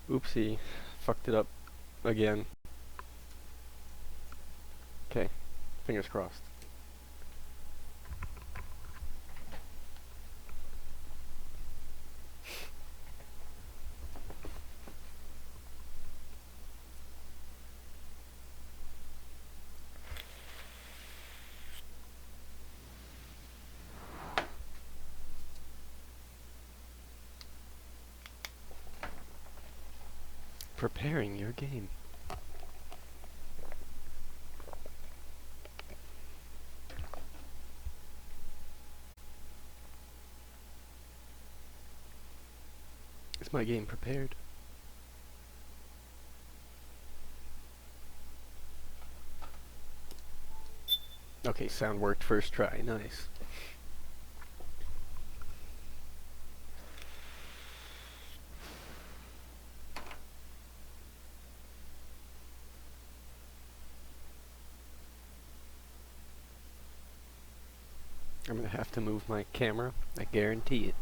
Oopsie. Fucked it up again. Okay. Fingers crossed. Preparing your game. Is my game prepared? Okay, sound worked first try. Nice. I'm gonna have to move my camera. I guarantee it.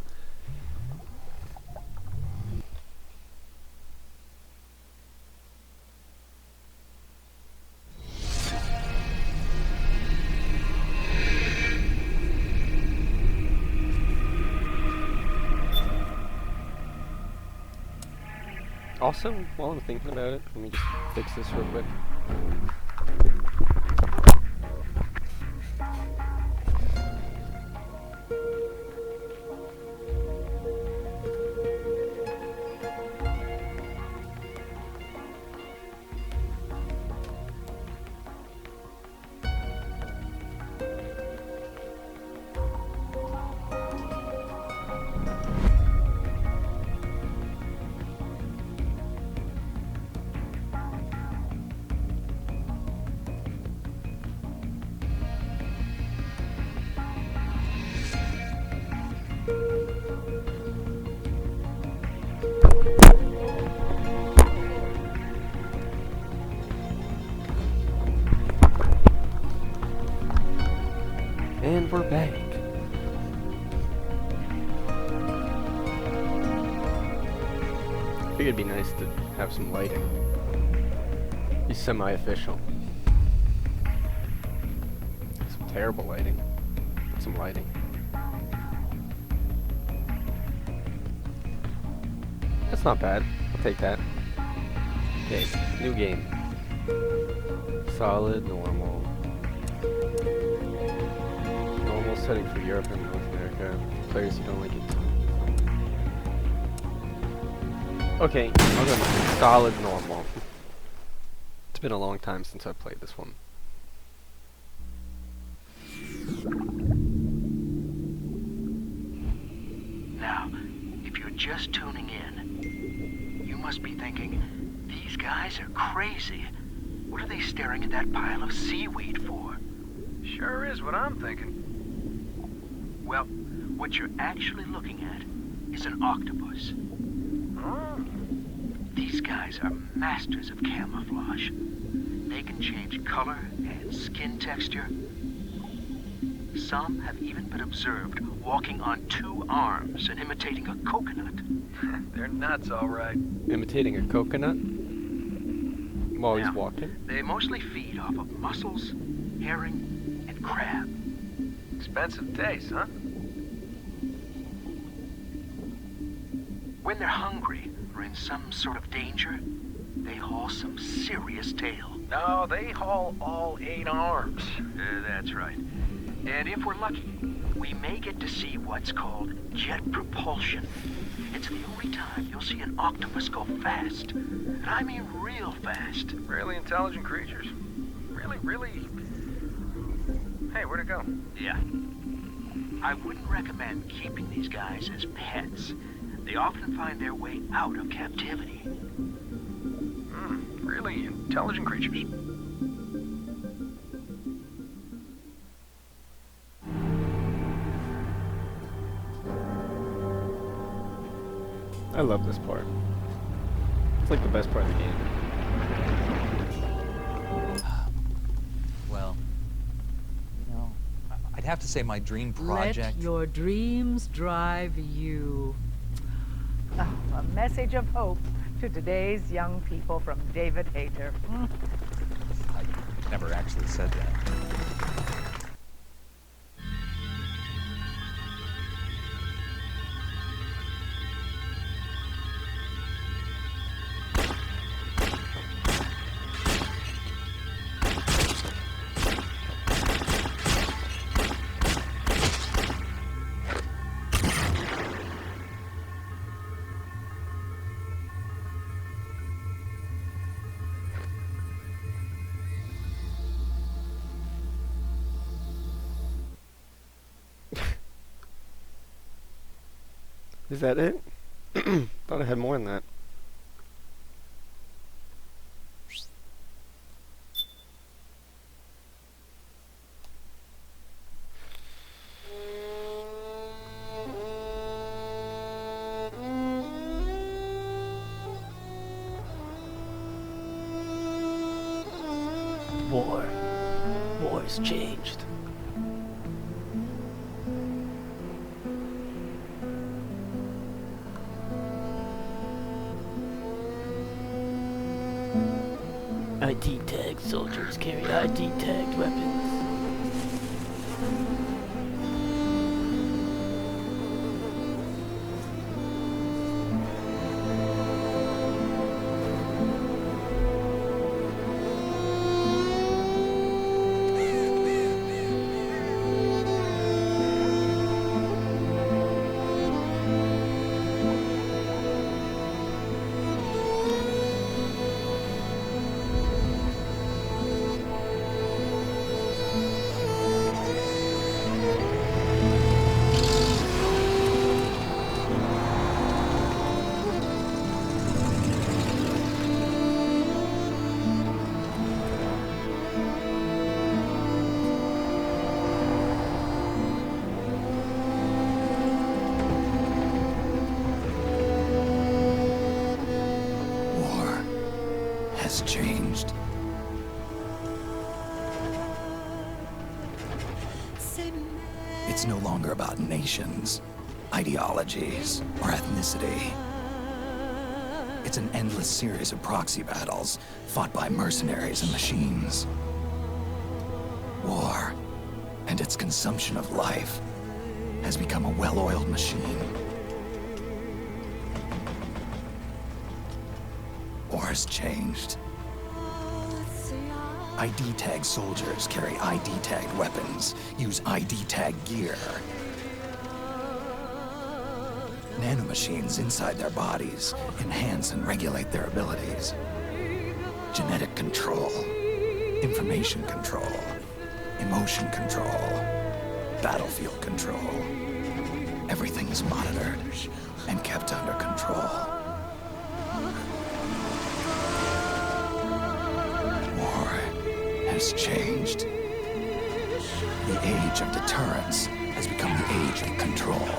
Also, while I'm thinking about it, let me just fix this real quick. And we're back. I figured it'd be nice to have some lighting. Be semi-official. Some terrible lighting, but some lighting. That's not bad. I'll take that. Okay, new game. Solid, normal. Normal setting for Europe and North America. Players who don't like it. Okay, I'll go solid, normal. It's been a long time since I've played this one. Now, if you're just tuning in, you must be thinking, these guys are crazy. What are they staring at that pile of seaweed for? Sure is what I'm thinking. Well, what you're actually looking at is an octopus. Oh. These guys are masters of camouflage. They can change color and skin texture. Some have even been observed walking on two arms and imitating a coconut. They're nuts, all right. Imitating a coconut while he's Now, walking. They mostly feed off of mussels, herring, and crab. Expensive taste, huh? When they're hungry or in some sort of danger, they haul some serious tail. No, they haul all 8 arms. That's right. And if we're lucky, we may get to see what's called jet propulsion. It's the only time you'll see an octopus go fast. And I mean real fast. Really intelligent creatures. Really... Hey, where'd it go? Yeah. I wouldn't recommend keeping these guys as pets. They often find their way out of captivity. Really intelligent creatures. I love this part. It's like the best part of the game. Well, you know, I'd have to say my dream project... Let your dreams drive you. A message of hope to today's young people from David Hayter. I never actually said that. Is that it? Thought I had more than that. War's changed. ID tagged soldiers carry ID tagged weapons. Has changed. It's no longer about nations, ideologies, or ethnicity. It's an endless series of proxy battles fought by mercenaries and machines. War and its consumption of life has become a well-oiled machine. War's changed. ID tag soldiers carry ID tagged weapons, use ID tag gear. Nanomachines inside their bodies enhance and regulate their abilities. Genetic control, information control, emotion control, battlefield control. Everything is monitored and kept under control. Has changed. The age of deterrence has become the age of control.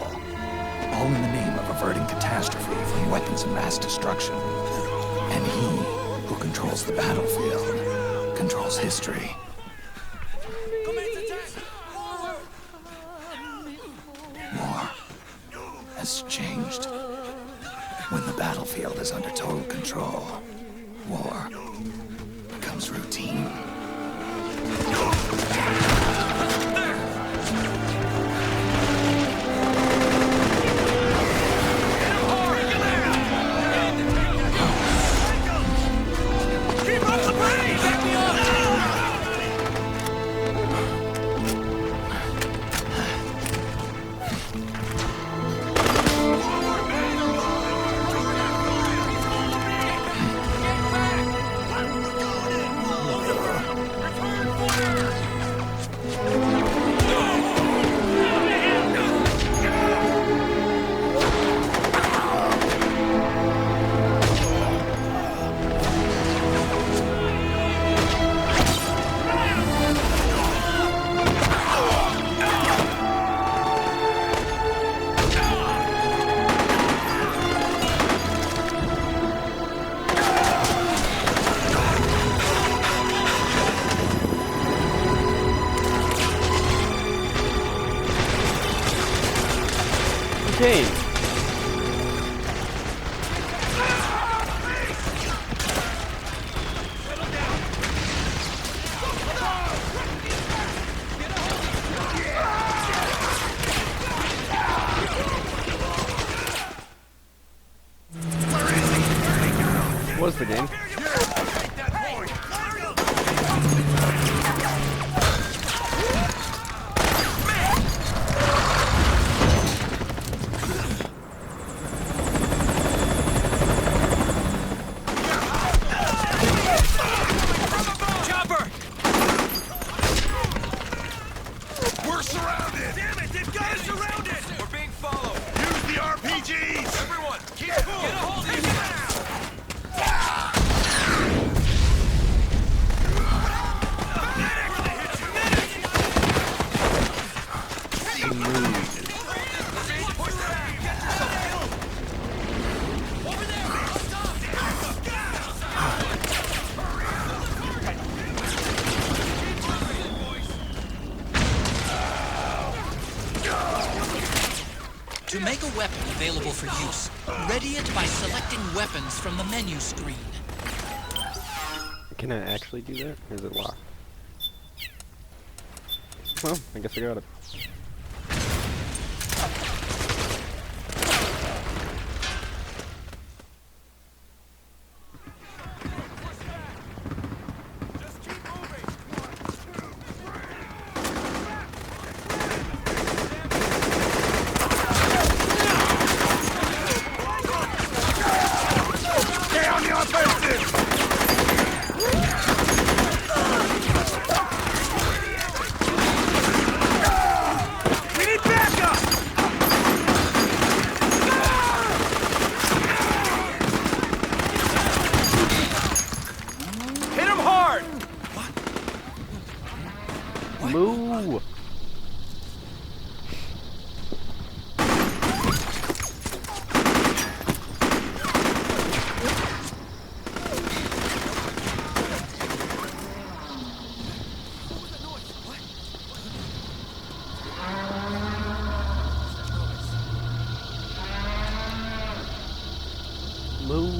All in the name of averting catastrophe from weapons of mass destruction. And he who controls the battlefield controls history. War has changed. When the battlefield is under total control, war becomes routine. Return fire! was the game. Chopper! We're surrounded! Damn it, they've got us surrounded! We're being followed! Use the RPGs! Everyone, keep cool! Get a hold of yourself! To make a weapon available for use, ready it by selecting weapons from the menu screen. Can I actually do that? Or is it locked? Well, I guess I got it. Moo! Moo!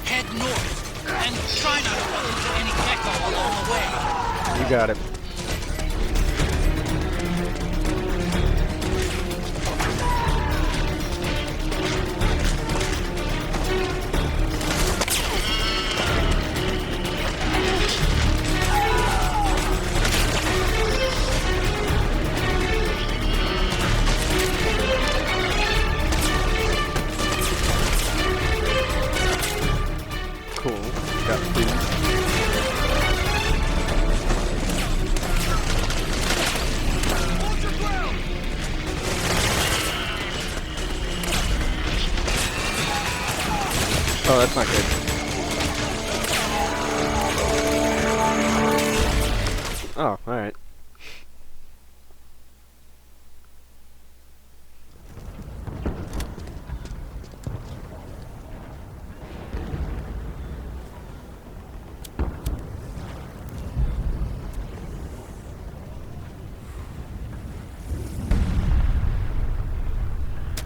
Head north, and try not to run into any gecko along the way. You got it. Cool. Got food. Oh, that's not good. Oh, alright.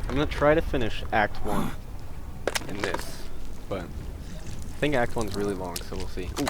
I'm gonna try to finish Act 1 in this, but I think Act 1's really long, so we'll see. Ooh.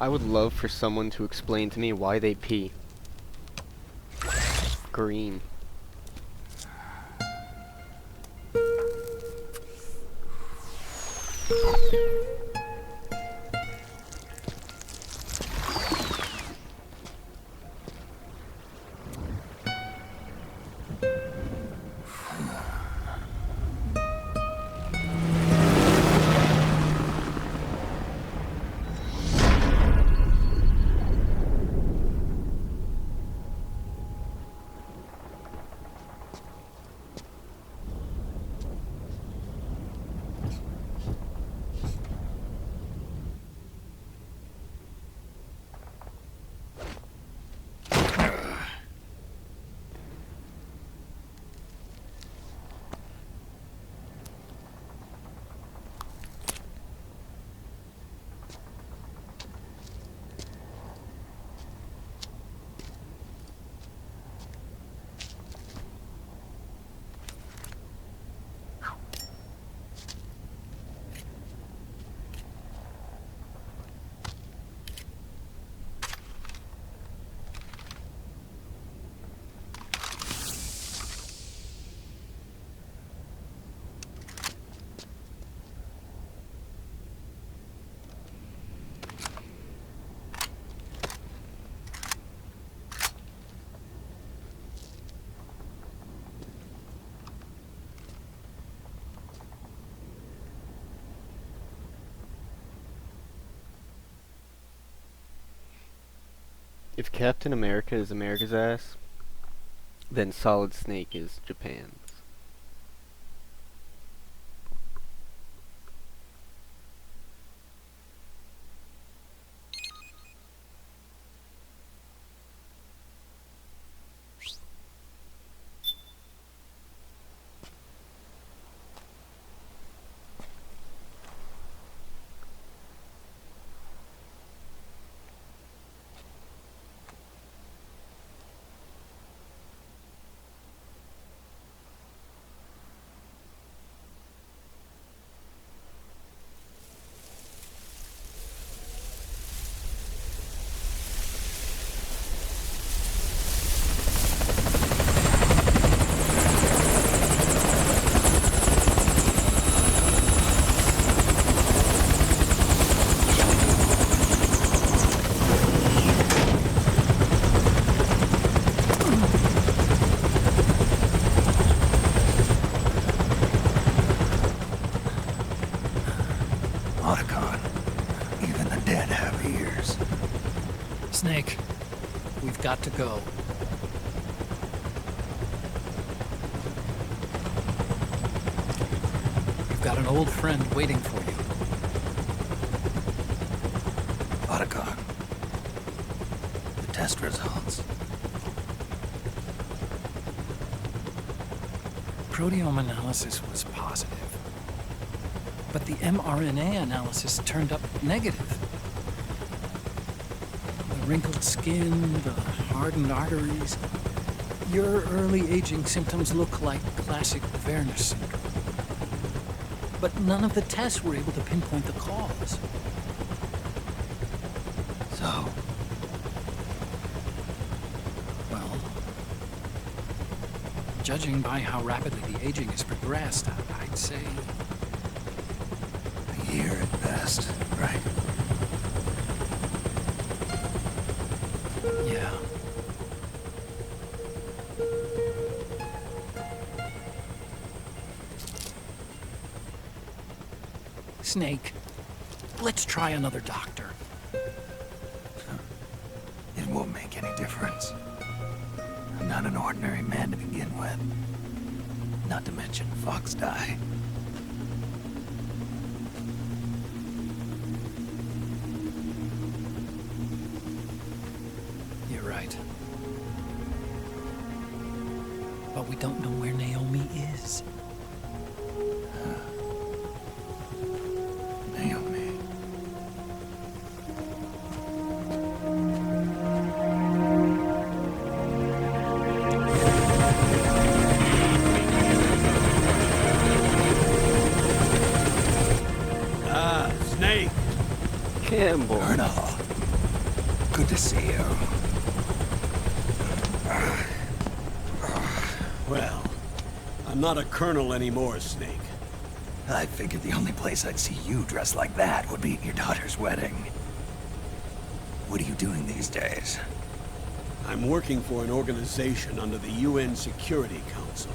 I would love for someone to explain to me why they pee. Green. If Captain America is America's ass, then Solid Snake is Japan's. Otacon, even the dead have ears. Snake, we've got to go. You've got an old friend waiting for you. Otacon, the test results. Proteome analysis was positive. But the mRNA analysis turned up negative. The wrinkled skin, the hardened arteries. Your early aging symptoms look like classic Werner syndrome. But none of the tests were able to pinpoint the cause. So, Well, judging by how rapidly the aging has progressed, I'd say a year at best, right? yeah. Snake, let's try another doctor. It won't make any difference. I'm not an ordinary man to begin with. Not to mention Fox die. You're right. But we don't know where Naomi is. Naomi. Ah, Snake. Campbell. Colonel. Good to see you. Well, I'm not a colonel anymore, Snake. I figured the only place I'd see you dressed like that would be at your daughter's wedding. What are you doing these days? I'm working for an organization under the UN Security Council.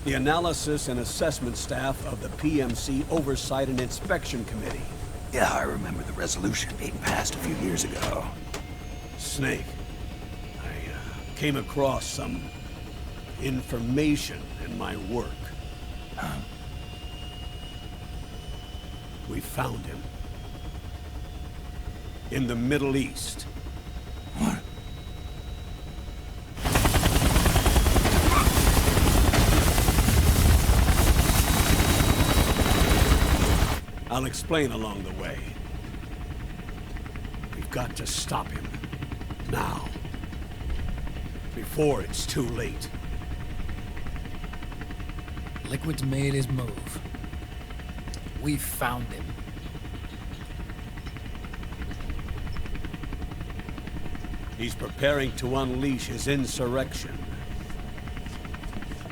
The Analysis and Assessment Staff of the PMC Oversight and Inspection Committee. Yeah, I remember the resolution being passed a few years ago. Snake, I came across some information in my work. Huh? We found him. In the Middle East. What? I'll explain along the way. We've got to stop him. Now. Before it's too late. Liquid's made his move. We've found him. He's preparing to unleash his insurrection.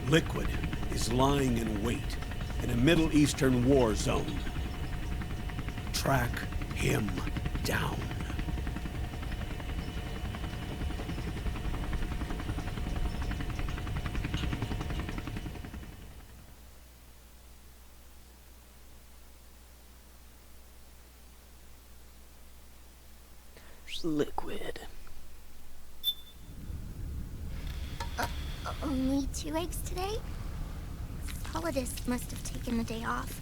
Liquid is lying in wait in a Middle Eastern war zone. Track him down. Liquid. Only 2 eggs today? Solidus must have taken the day off.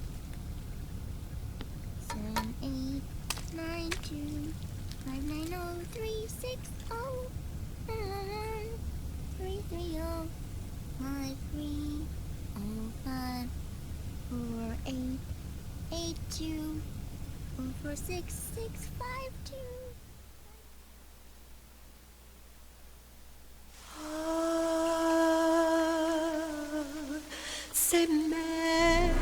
7, 8, 9, 2, 5, 9, 0, 3, 6, 0, 3, 3, 0, 5, 3, 0, 5, 4, 8, 8, 2, 4, 4, 6, 6, 5, 2. Say man.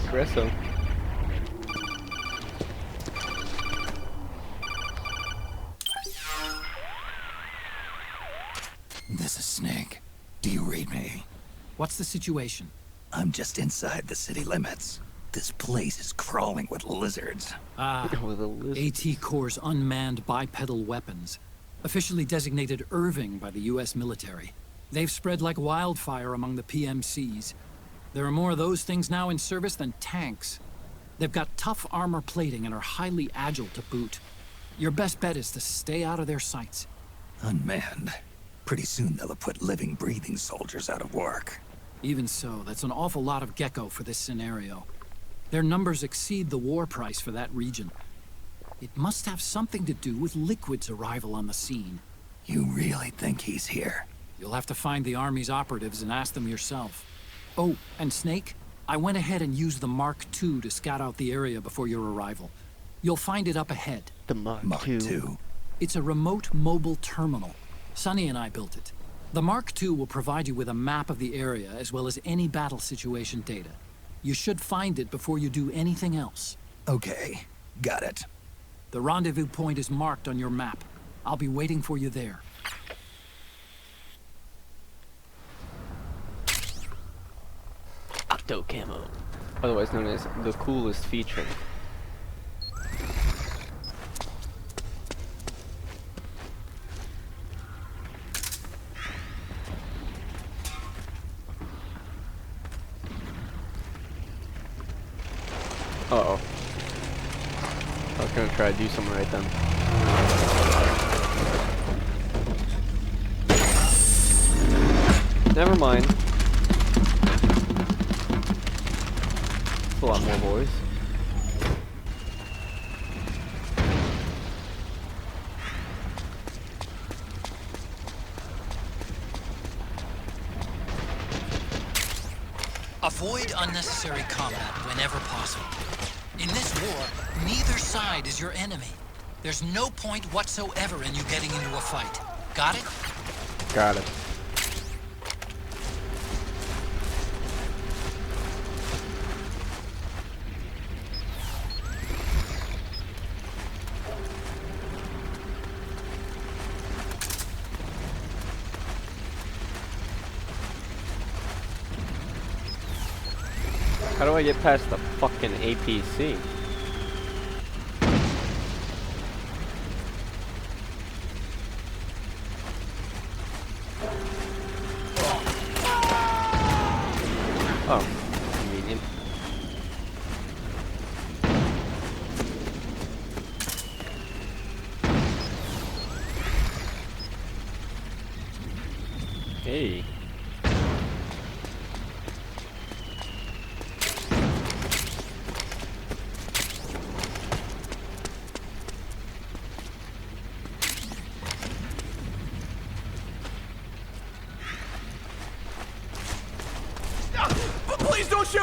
Espresso. This is Snake. Do you read me? What's the situation? I'm just inside the city limits. This place is crawling with lizards. Ah, With a list. AT Corps' unmanned bipedal weapons. Officially designated Irving by the US military. They've spread like wildfire among the PMCs. There are more of those things now in service than tanks. They've got tough armor plating and are highly agile to boot. Your best bet is to stay out of their sights. Unmanned. Pretty soon they'll have put living, breathing soldiers out of work. Even so, that's an awful lot of gecko for this scenario. Their numbers exceed the war price for that region. It must have something to do with Liquid's arrival on the scene. You really think he's here? You'll have to find the Army's operatives and ask them yourself. Oh, and Snake, I went ahead and used the Mark II to scout out the area before your arrival. You'll find it up ahead. The Mark Mark II. II. It's a remote mobile terminal. Sonny and I built it. The Mark II will provide you with a map of the area as well as any battle situation data. You should find it before you do anything else. Okay, got it. The rendezvous point is marked on your map. I'll be waiting for you there. Octo Camo. Otherwise known as the coolest feature. Uh-oh. I was gonna try to do something right then. Never mind. It's a lot more boys. Avoid unnecessary combat whenever possible. In this war, neither side is your enemy. There's no point whatsoever in you getting into a fight. Got it? Got it. How do I get past the fucking APC? Oh, convenient. Hey. Please don't shoot!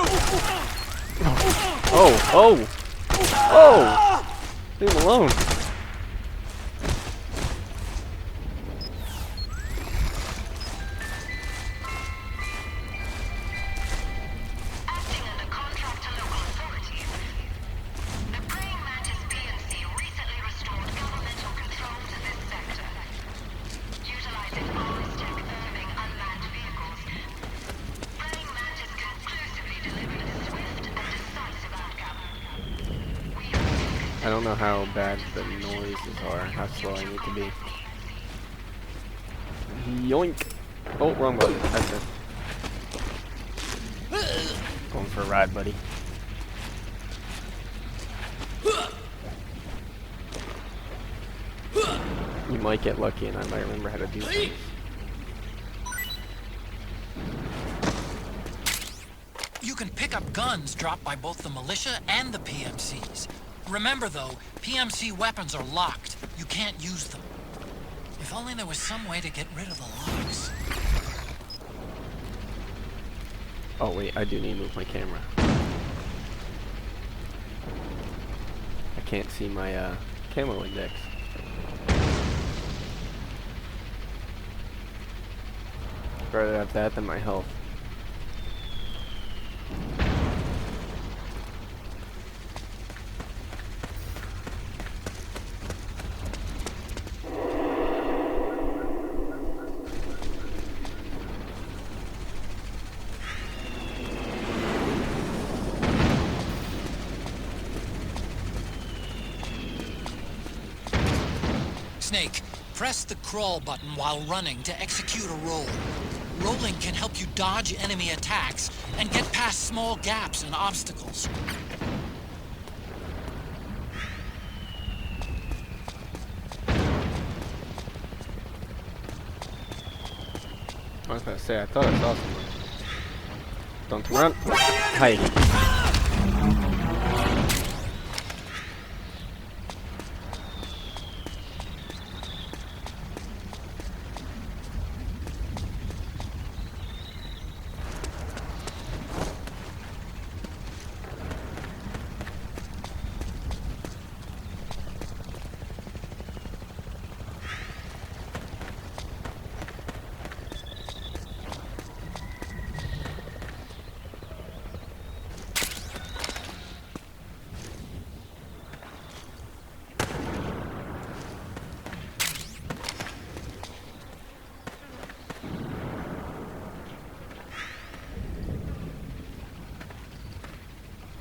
Oh, oh! Oh! Leave him alone. Acting under contract to local authorities, the Praying Mantis Pt.1 recently restored governmental control to this sector. Utilizing Tech Irving unmanned vehicles, Praying Mantis conclusively delivered a swift and decisive outcome. I don't know how bad the noises are, how slow I need to be. Yoink! Oh, wrong button. That's it. Going for a ride, buddy. You might get lucky and I might remember how to do things. You can pick up guns dropped by both the militia and the PMCs. Remember though, PMC weapons are locked. You can't use them. If only there was some way to get rid of the locks. Oh wait, I do need to move my camera. I can't see my camo index. I'd rather have that than my health. Snake, press the crawl button while running to execute a roll. Rolling can help you dodge enemy attacks and get past small gaps and obstacles. I was gonna say, I thought I saw someone. Don't turn around. Hide.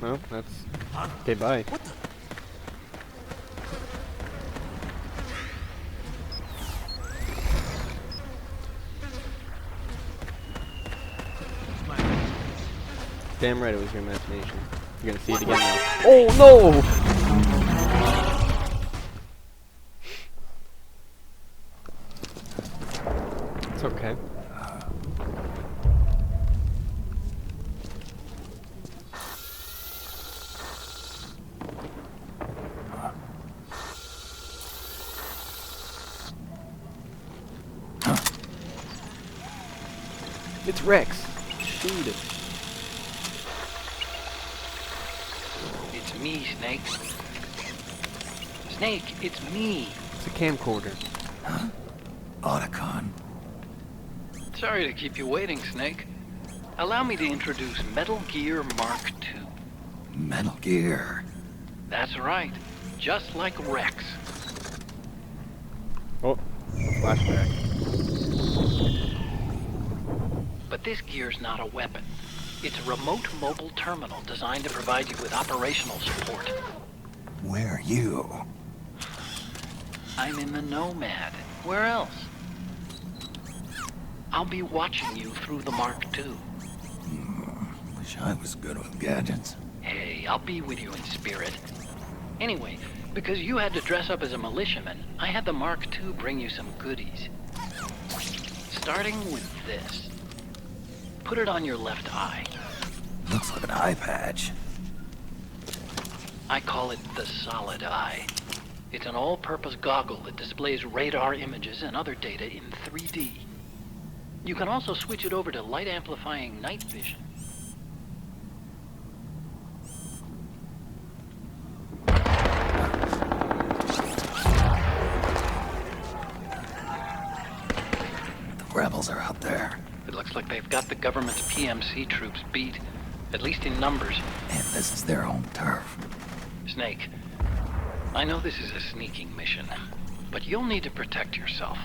No, that's... Okay, bye. What the? Damn right it was your imagination. You're gonna see it again now. Oh no! It's okay. It's Rex. Shoot it. me, Snake. Snake, it's me. It's a camcorder. Huh? Otacon. Sorry to keep you waiting, Snake. Allow me to introduce Metal Gear Mark II. Metal Gear. That's right. Just like Rex. Oh, flashback. But this gear's not a weapon. It's a remote mobile terminal designed to provide you with operational support. Where are you? I'm in the Nomad. Where else? I'll be watching you through the Mark II. Wish I was good with gadgets. Hey, I'll be with you in spirit. Anyway, because you had to dress up as a militiaman, I had the Mark II bring you some goodies. Starting with this. Put it on your left eye. Looks like an eye patch. I call it the Solid Eye. It's an all-purpose goggle that displays radar images and other data in 3D. You can also switch it over to light-amplifying night vision. The rebels are out there. It looks like they've got the government's PMC troops beat, at least in numbers. And this is their home turf. Snake, I know this is a sneaking mission, but you'll need to protect yourself.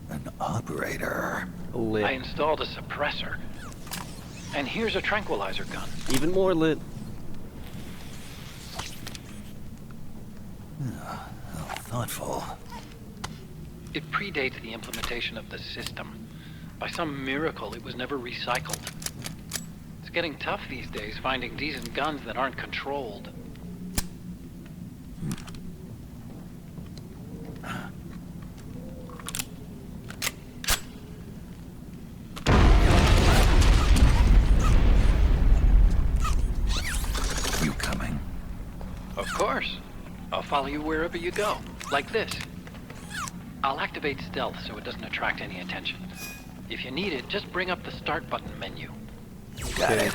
An operator. Lit. I installed a suppressor. And here's a tranquilizer gun. Even more lit. How thoughtful. It predates the implementation of the system. By some miracle, it was never recycled. It's getting tough these days finding decent guns that aren't controlled. You coming? Of course. I'll follow you wherever you go. Like this. I'll activate stealth so it doesn't attract any attention. If you need it, just bring up the start button menu. Got it.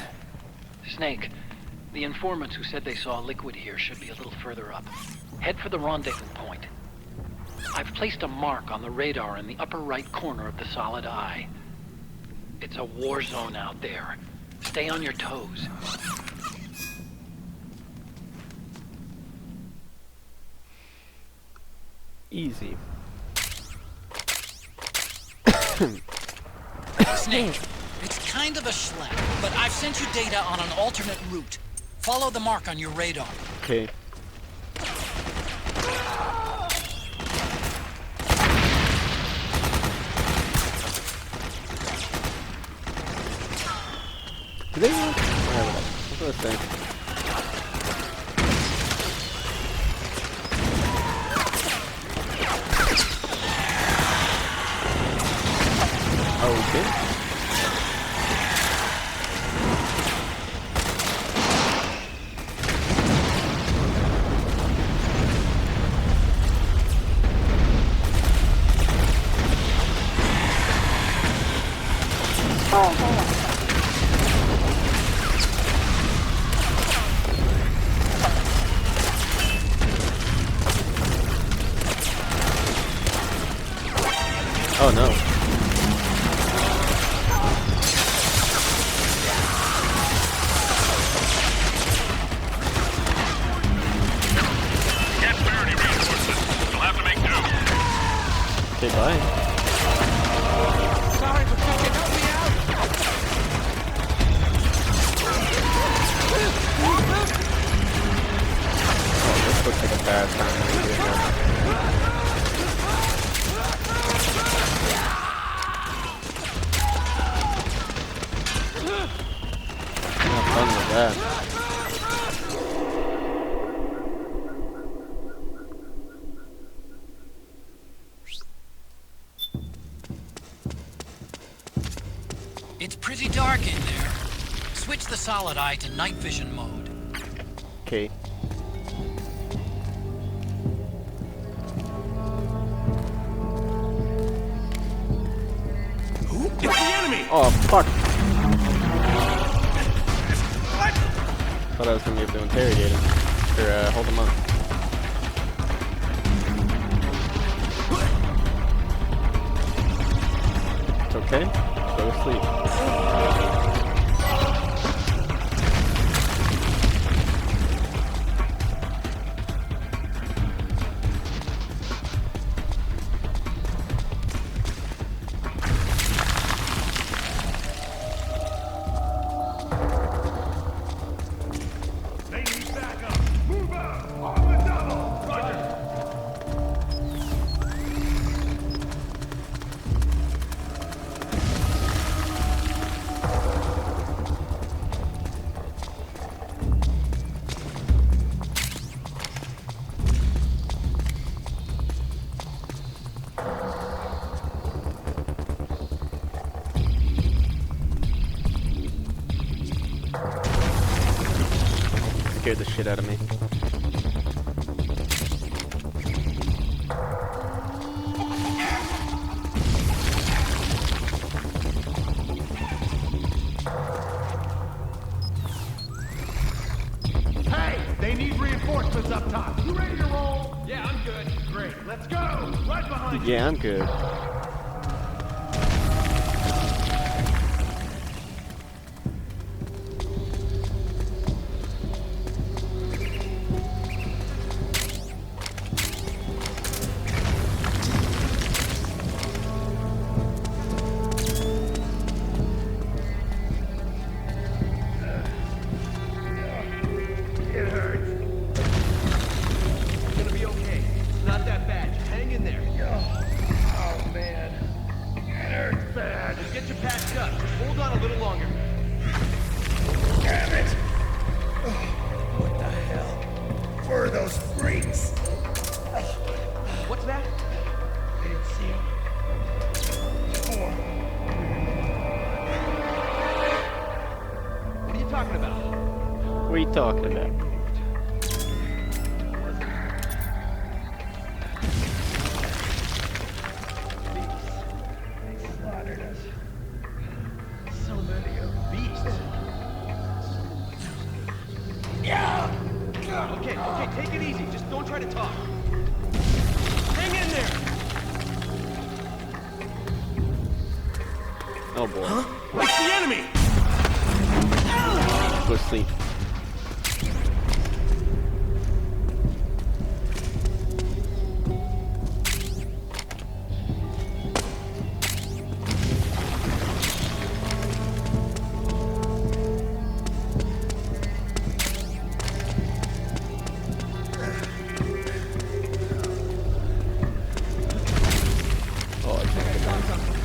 Snake, the informants who said they saw liquid here should be a little further up. Head for the rendezvous point. I've placed a mark on the radar in the upper right corner of the Solid Eye. It's a war zone out there. Stay on your toes. Easy. Snake, it's kind of a schlep, but I've sent you data on an alternate route. Follow the mark on your radar. Okay. Do they work? What was I saying? Okay. Oh no. Okay, bye. Sorry, but you can help me out. Oh, this looks like a bad time to be here. Have fun with that. It's pretty dark in there. Switch the Solid Eye to night vision mode. Okay. enemy! Oh, fuck. Thought I was gonna be able to interrogate him. Or, hold him up. It's okay. Go to sleep. Scared the shit out of me. Hey, they need reinforcements up top. You ready to roll? Yeah, I'm good. Great. Let's go. Right behind you. Yeah, I'm good. It hurts. It's gonna be okay. It's not that bad. Just hang in there. Oh man. It hurts bad. Just get you patched up. Just hold on a little longer. Damn it! What the hell? Where are those freaks? What's that? I didn't see him. What are you talking about? What are you talking about? They slaughtered us. So many of beasts. Yeah. Okay, take it easy. Just don't try to talk. Hang in there. Oh boy. Huh? It's the enemy. Go to sleep. Oh, I think I got something.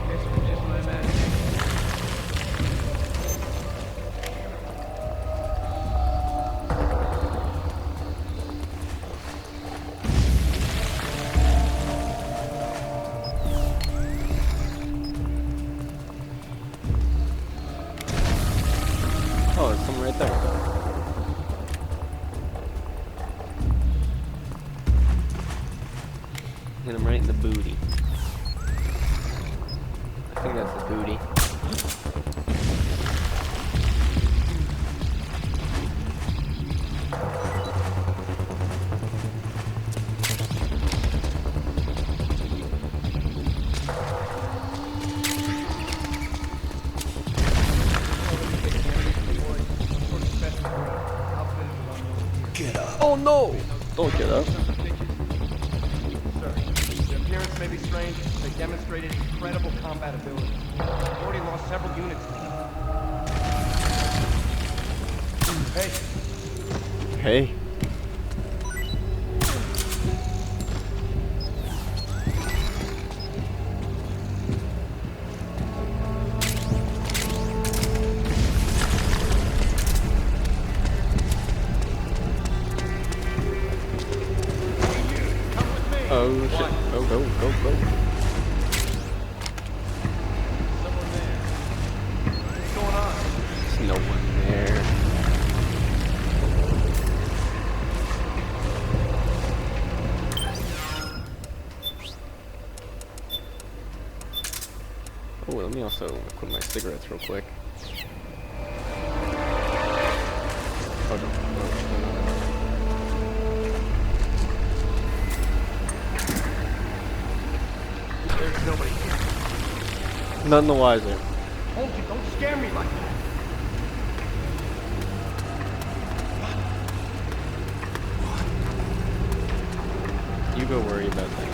Guess it was just my imagination. Oh, there's someone right there. Hit him right in the booty. I think that's the booty. Get up. Oh no! Don't get up. Sir, their appearance may be strange, but they demonstrated incredible combat ability. We've already lost several units. Hey, Hey. Oh shit. Go, go, go, go. someone there. What's going on? There's no one there. also quit my cigarettes real quick. Oh, no. There's nobody here. None the wiser. Don't scare me like that. You go worry about things.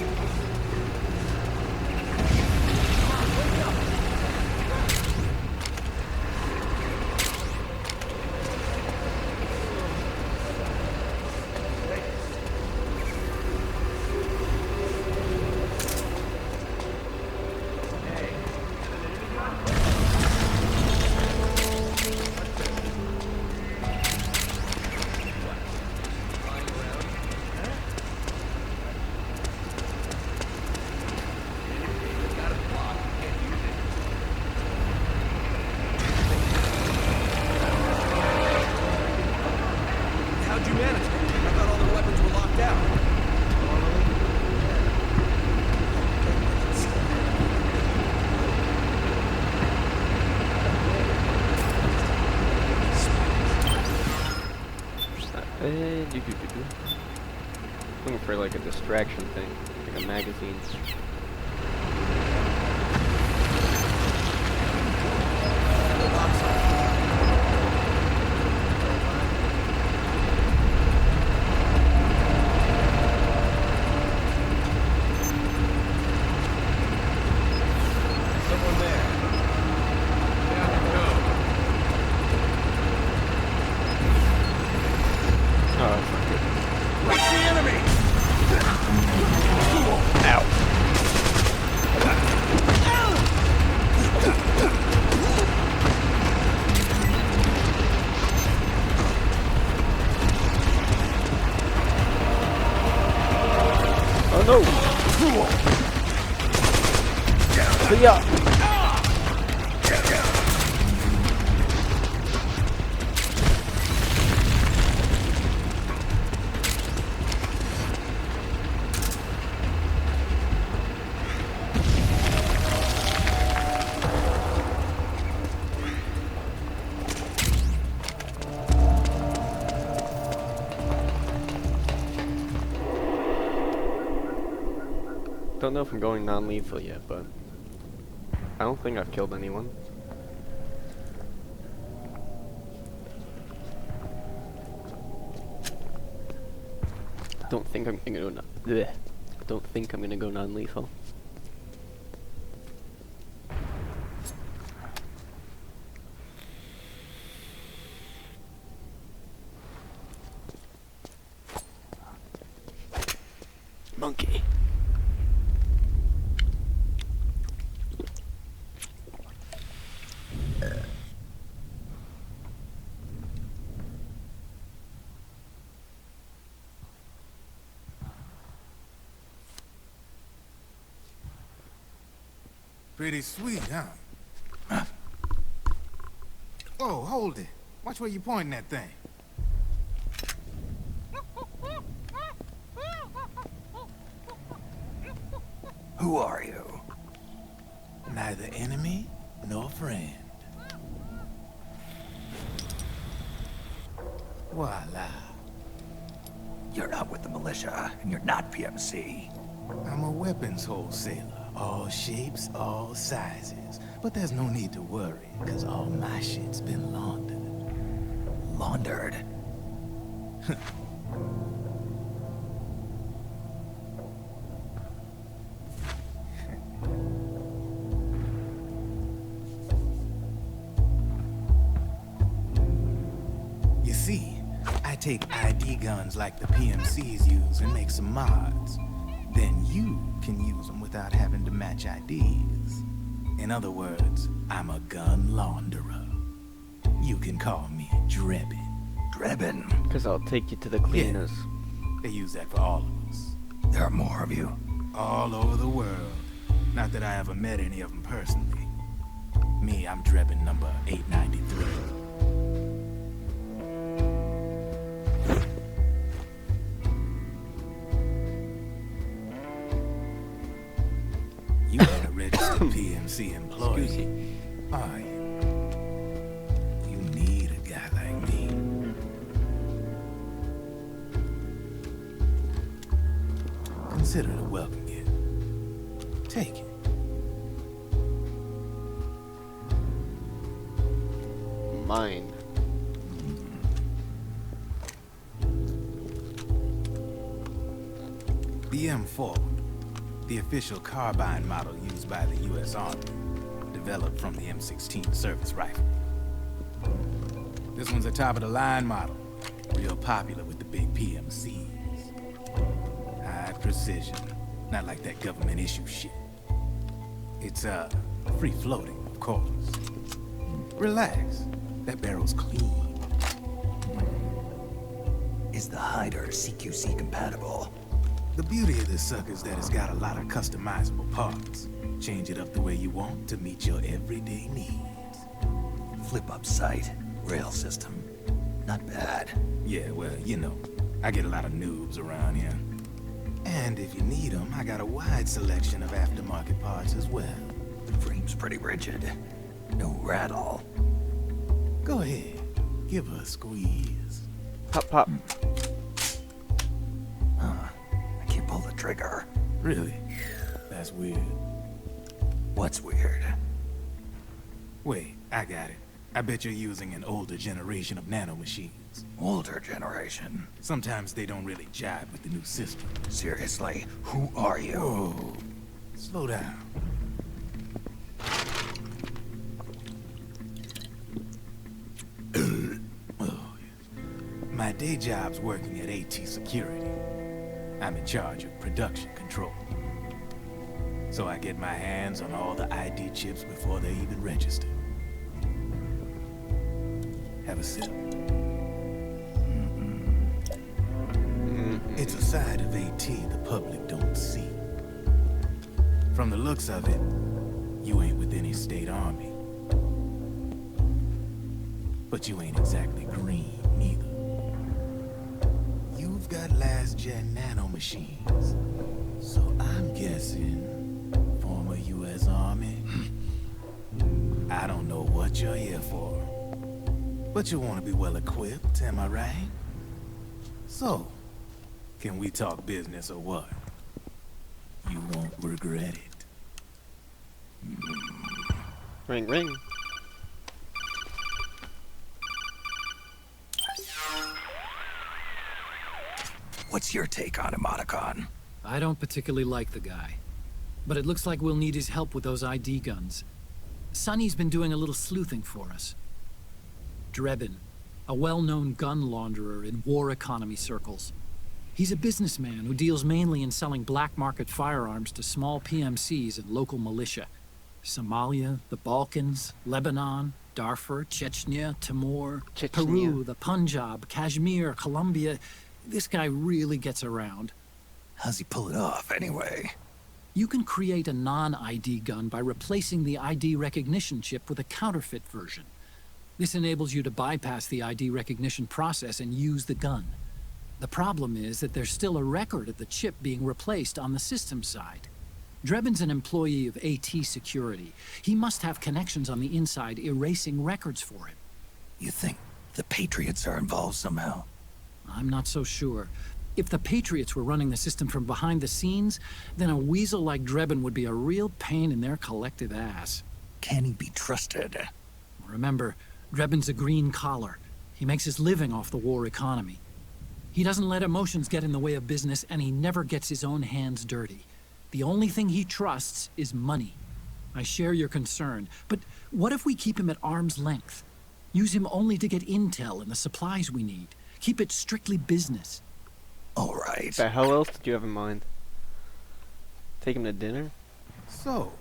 How'd you manage it? I thought all their weapons were locked out. Looking for like a distraction thing, like a magazine. Someone there. Yeah, go. Oh, that's not good. What's the enemy? Oh no! Yeah. Don't know if I'm going non-lethal yet, but I don't think I've killed anyone. Don't think I'm gonna go Don't think I'm gonna go non-lethal. Monkey. Pretty sweet, huh? Oh, hold it. Watch where you pointing that thing. Who are you? Neither enemy nor friend. Voila. You're not with the militia, and you're not PMC. I'm a weapons wholesaler. All shapes, all sizes. But there's no need to worry, because all my shit's been laundered. Laundered? You see, I take ID guns like the PMCs use and make some mods. Then you can use them without having to match IDs. In other words, I'm a gun launderer. You can call me Drebin. Drebin? Because I'll take you to the cleaners. Yeah, they use that for all of us. There are more of you. All over the world. Not that I ever met any of them personally. Me, I'm Drebin number 893. You better register PMC PMC employee, are you? You need a guy like me. Consider it a welcome gift. Take it. Mine. The M4, the official carbine model used by the U.S. Army, developed from the M16 service rifle. This one's a top-of-the-line model, real popular with the big PMCs. High precision, not like that government issue shit. It's, free-floating, of course. Relax, that barrel's clean. Is the hider CQC compatible? The beauty of this sucker is that it's got a lot of customizable parts. Change it up the way you want to meet your everyday needs. Flip-up sight, rail system. Not bad. Yeah, well, you know, I get a lot of noobs around here. And if you need them, I got a wide selection of aftermarket parts as well. The frame's pretty rigid. No rattle. Go ahead, give her a squeeze. Pop, pop. I can't pull the trigger. Really? That's weird. What's weird? Wait, I got it. I bet you're using an older generation of nanomachines. Older generation? Sometimes they don't really jive with the new system. Seriously, who are you? Whoa. Slow down. My day job's working at AT Security. I'm in charge of production control. So I get my hands on all the ID chips before they even register. Have a sip. It's a side of AT the public don't see. From the looks of it, you ain't with any state army. But you ain't exactly green, neither. You've got last-gen nanomachines. So I'm guessing former U.S. Army. I don't know what you're here for. But you want to be well-equipped, am I right? So, can we talk business or what? You won't regret it. Ring, ring. What's your take on him, Otacon? I don't particularly like the guy. But it looks like we'll need his help with those ID guns. Sonny's been doing a little sleuthing for us. Drebin, a well-known gun launderer in war economy circles. He's a businessman who deals mainly in selling black market firearms to small PMCs and local militia. Somalia, the Balkans, Lebanon, Darfur, Chechnya, Timor, Peru, the Punjab, Kashmir, Colombia. This guy really gets around. How's he pull it off, anyway? You can create a non-ID gun by replacing the ID recognition chip with a counterfeit version. This enables you to bypass the ID recognition process and use the gun. The problem is that there's still a record of the chip being replaced on the system side. Drebin's an employee of AT Security. He must have connections on the inside erasing records for him. You think the Patriots are involved somehow? I'm not so sure. If the Patriots were running the system from behind the scenes, then a weasel like Drebin would be a real pain in their collective ass. Can he be trusted? Remember, Drebin's a green collar. He makes his living off the war economy. He doesn't let emotions get in the way of business, and he never gets his own hands dirty. The only thing he trusts is money. I share your concern, but what if we keep him at arm's length? Use him only to get intel and the supplies we need. Keep it strictly business. All right. The hell else did you have in mind? Take him to dinner? So,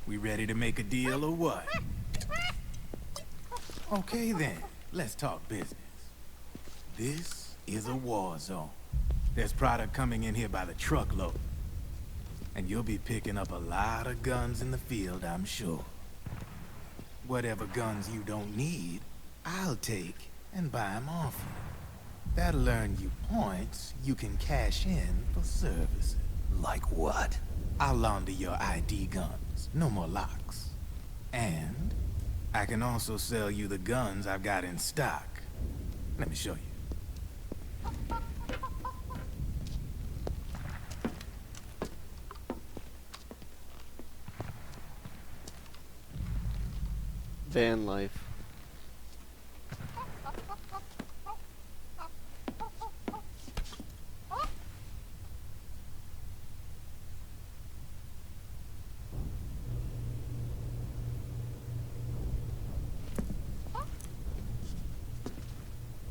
we ready to make a deal or what? Okay then, let's talk business. This is a war zone. There's product coming in here by the truckload. And you'll be picking up a lot of guns in the field, I'm sure. Whatever guns you don't need, I'll take and buy them off you. That'll earn you points you can cash in for services. Like what? I'll launder your ID guns. No more locks. And I can also sell you the guns I've got in stock. Let me show you. Van life.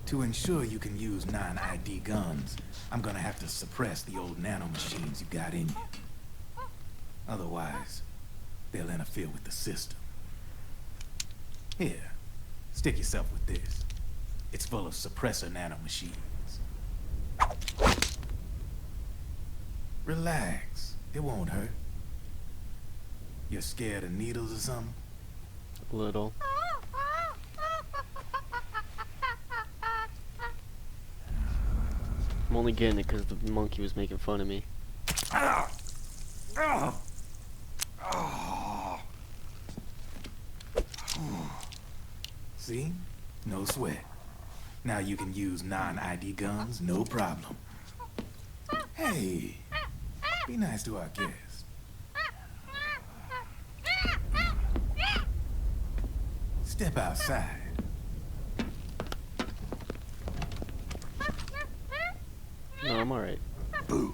To ensure you can use non-ID guns, I'm gonna have to suppress the old nanomachines you got in you. Otherwise, they'll interfere with the system. Here, stick yourself with this. It's full of suppressor nanomachines. Relax, it won't hurt. You're scared of needles or something? A little. I'm only getting it because the monkey was making fun of me. See? No sweat. Now you can use non-ID guns, no problem. Hey, be nice to our guest. Step outside. No, I'm alright. Move.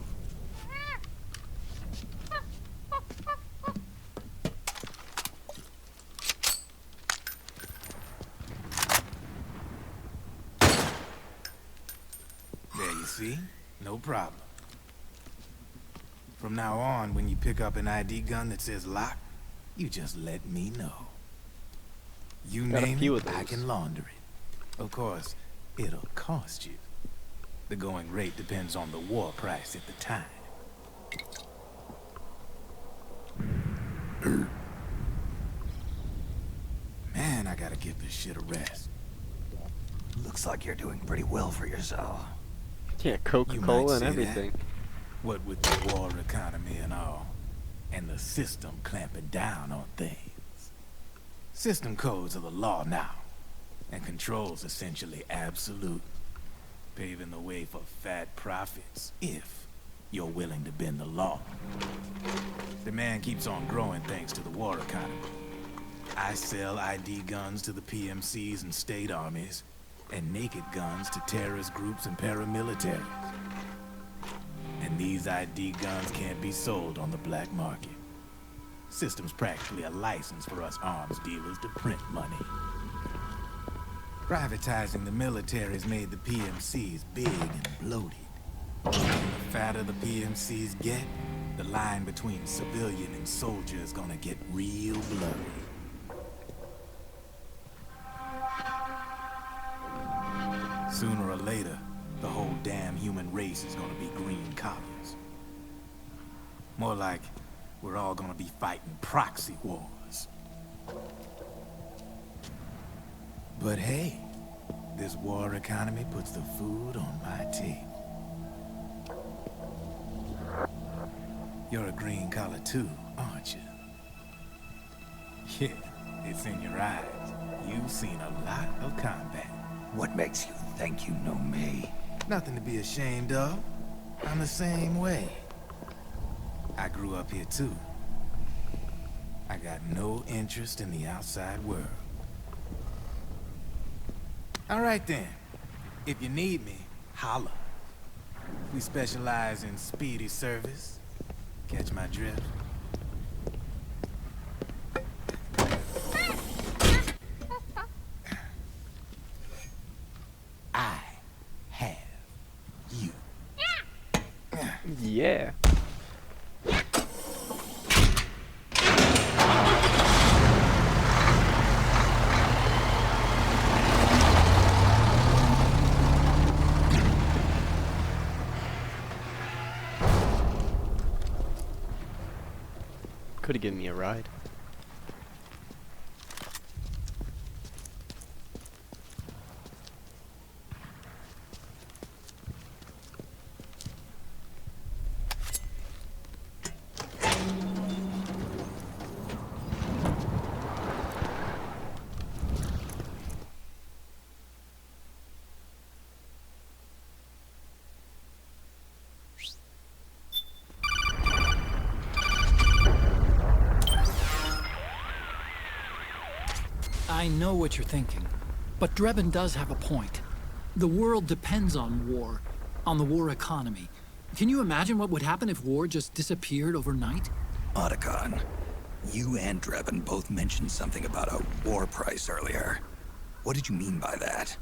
There you see? No problem. From now on, when you pick up an ID gun that says lock, you just let me know. You Got a name few it, of I those. can launder it. Of course, it'll cost you. The going rate depends on the war price at the time. Man, I gotta give this shit a rest. Looks like you're doing pretty well for yourself. Yeah, You Coca-Cola might and say everything. that. What with the war economy and all, and the system clamping down on things. System codes are the law now, and control's essentially absolute, paving the way for fat profits if you're willing to bend the law. Demand keeps on growing thanks to the war economy. I sell ID guns to the PMCs and state armies, and naked guns to terrorist groups and paramilitaries. And these ID guns can't be sold on the black market. System's practically a license for us arms dealers to print money. Privatizing the military's made the PMCs big and bloated. The fatter the PMCs get, the line between civilian and soldier is gonna get real blurry. Sooner or later, the whole damn human race is gonna be green collars. More like, we're all gonna be fighting proxy wars. But hey, this war economy puts the food on my table. You're a green collar too, aren't you? Yeah, it's in your eyes. You've seen a lot of combat. What makes you think you know me? Nothing to be ashamed of. I'm the same way. I grew up here too. I got no interest in the outside world. All right then. If you need me, holla. We specialize in speedy service. Catch my drift? I have you. Yeah. Could have given me a ride. I know what you're thinking, but Drebin does have a point. The world depends on war, on the war economy. Can you imagine what would happen if war just disappeared overnight? Otacon, you and Drebin both mentioned something about a war price earlier. What did you mean by that?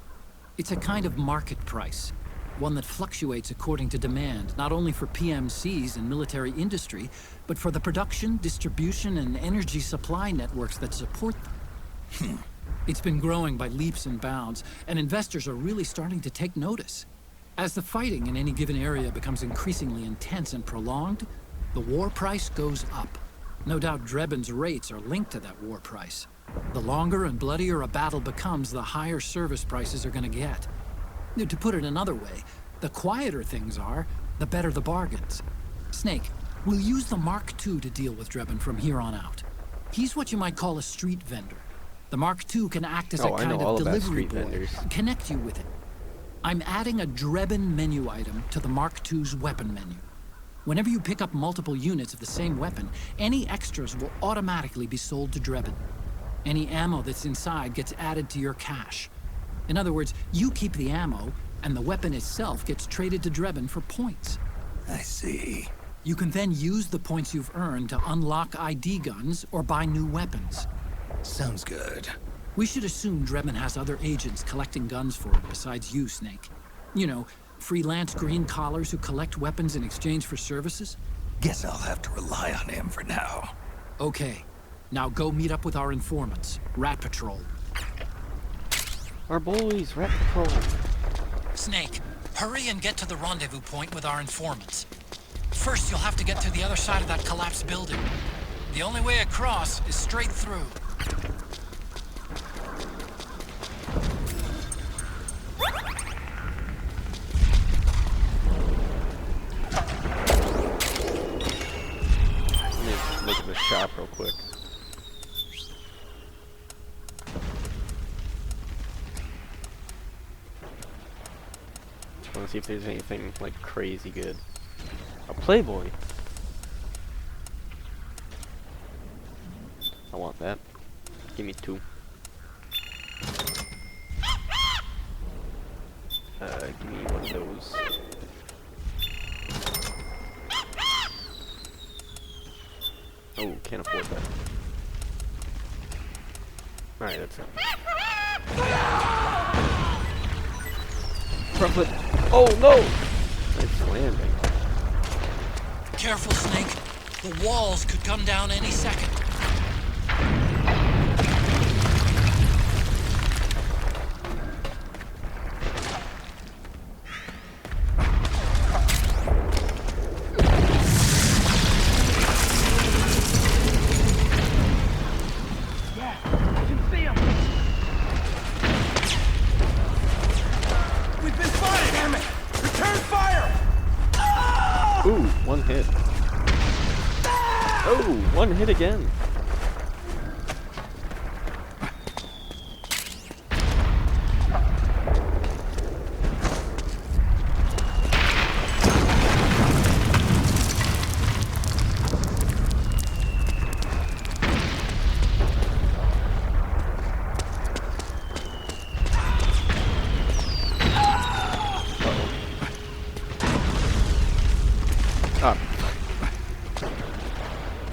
It's a kind of market price, one that fluctuates according to demand, not only for PMCs and military industry, but for the production, distribution, and energy supply networks that support them. It's been growing by leaps and bounds, and investors are really starting to take notice. As the fighting in any given area becomes increasingly intense and prolonged, the war price goes up. No doubt Drebin's rates are linked to that war price. The longer and bloodier a battle becomes, the higher service prices are going to get. To put it another way, the quieter things are, the better the bargains. Snake, we'll use the Mark II to deal with Drebin from here on out. He's what you might call a street vendor. The Mark II can act as a kind of delivery boy, connect you with it. I'm adding a Drebin menu item to the Mark II's weapon menu. Whenever you pick up multiple units of the same weapon, any extras will automatically be sold to Drebin. Any ammo that's inside gets added to your cache. In other words, you keep the ammo, and the weapon itself gets traded to Drebin for points. I see. You can then use the points you've earned to unlock ID guns or buy new weapons. Sounds good. We should assume Drebin has other agents collecting guns for him besides you, Snake. You know, freelance green collars who collect weapons in exchange for services? Guess I'll have to rely on him for now. Okay. Now go meet up with our informants, Rat Patrol. Our boys, Rat Patrol. Snake, hurry and get to the rendezvous point with our informants. First, you'll have to get to the other side of that collapsed building. The only way across is straight through. Let me look at the shop real quick. I want to see if there's anything like crazy good. A Playboy. I want that. Give me 2. Give me one of those. Oh, can't afford that. Alright, that's it. Front foot. Oh no! Nice landing. Careful, Snake. The walls could come down any second. Ooh, one hit. Oh, one hit again.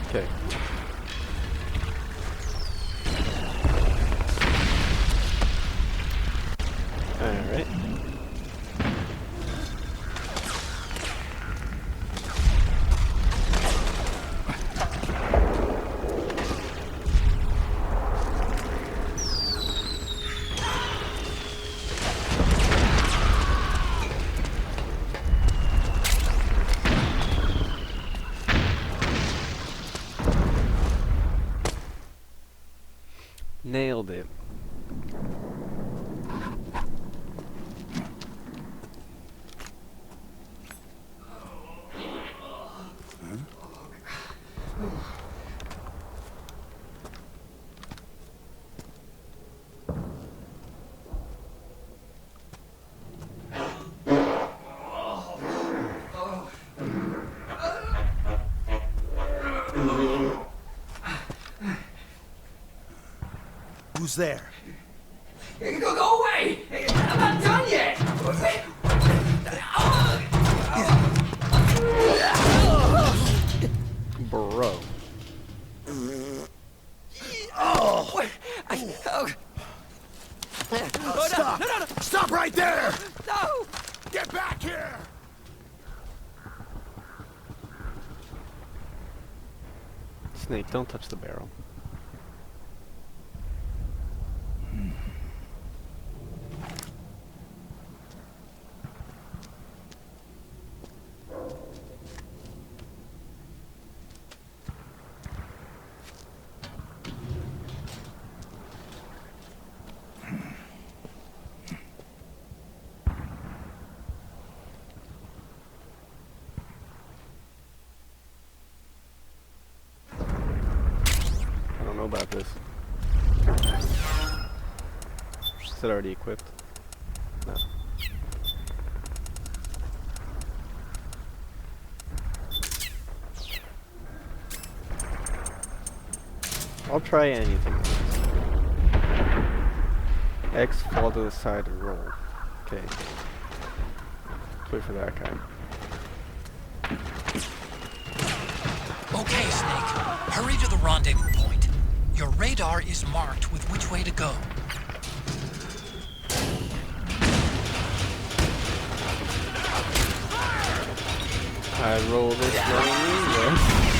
Okay. Alright. Nailed it. Who's there? Go away! I'm not done yet! Bro. Stop! No. Stop right there! No! Get back here! Snake, don't touch the barrel. I don't know about this. Is it already equipped? No. I'll try anything. X, fall to the side and roll. Okay. Let's wait for that guy. Okay, Snake. Hurry to the rendezvous point. Your radar is marked with which way to go. I roll this slowly.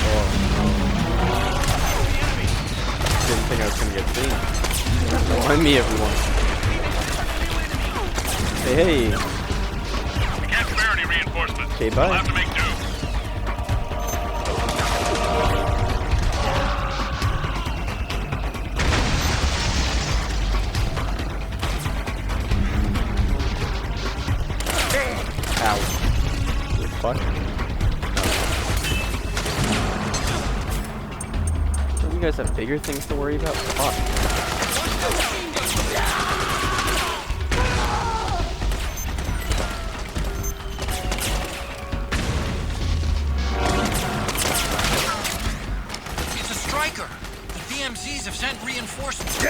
Oh. Didn't think I was gonna get seen. Find me, everyone. Hey, hey. We can't spare any reinforcements. Okay, We'll bye. have to make do. Ow. The fuck? Don't you guys have bigger things to worry about? Fuck. It's a striker. The PMCs have sent reinforcements.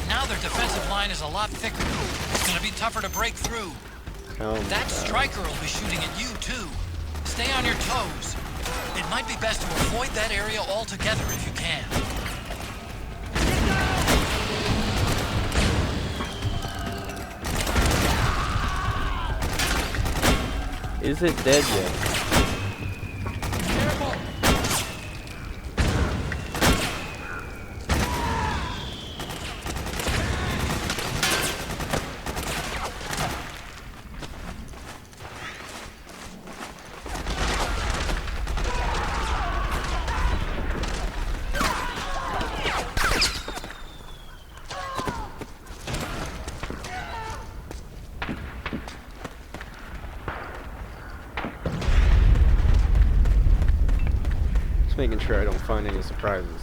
Now their defensive line is a lot thicker. It's gonna be tougher to break through. That striker will be shooting at you, too. Stay on your toes. It might be best to avoid that area altogether if you can. Is it dead yet? Just making sure I don't find any surprises.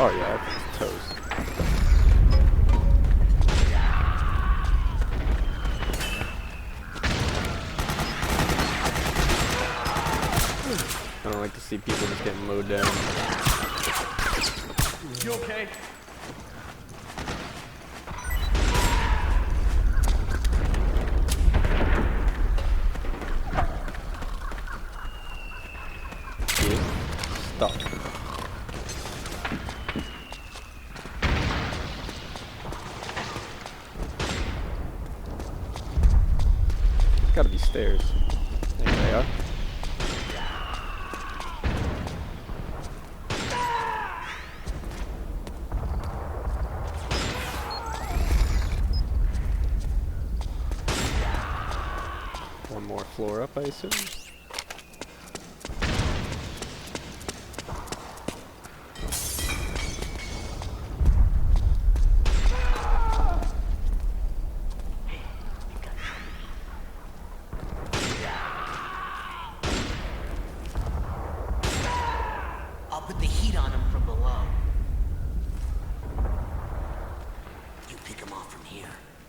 Oh yeah, that's toast. I don't like to see people just getting mowed down. You okay? Stop. Gotta be stairs. There they are. One more floor up, I assume.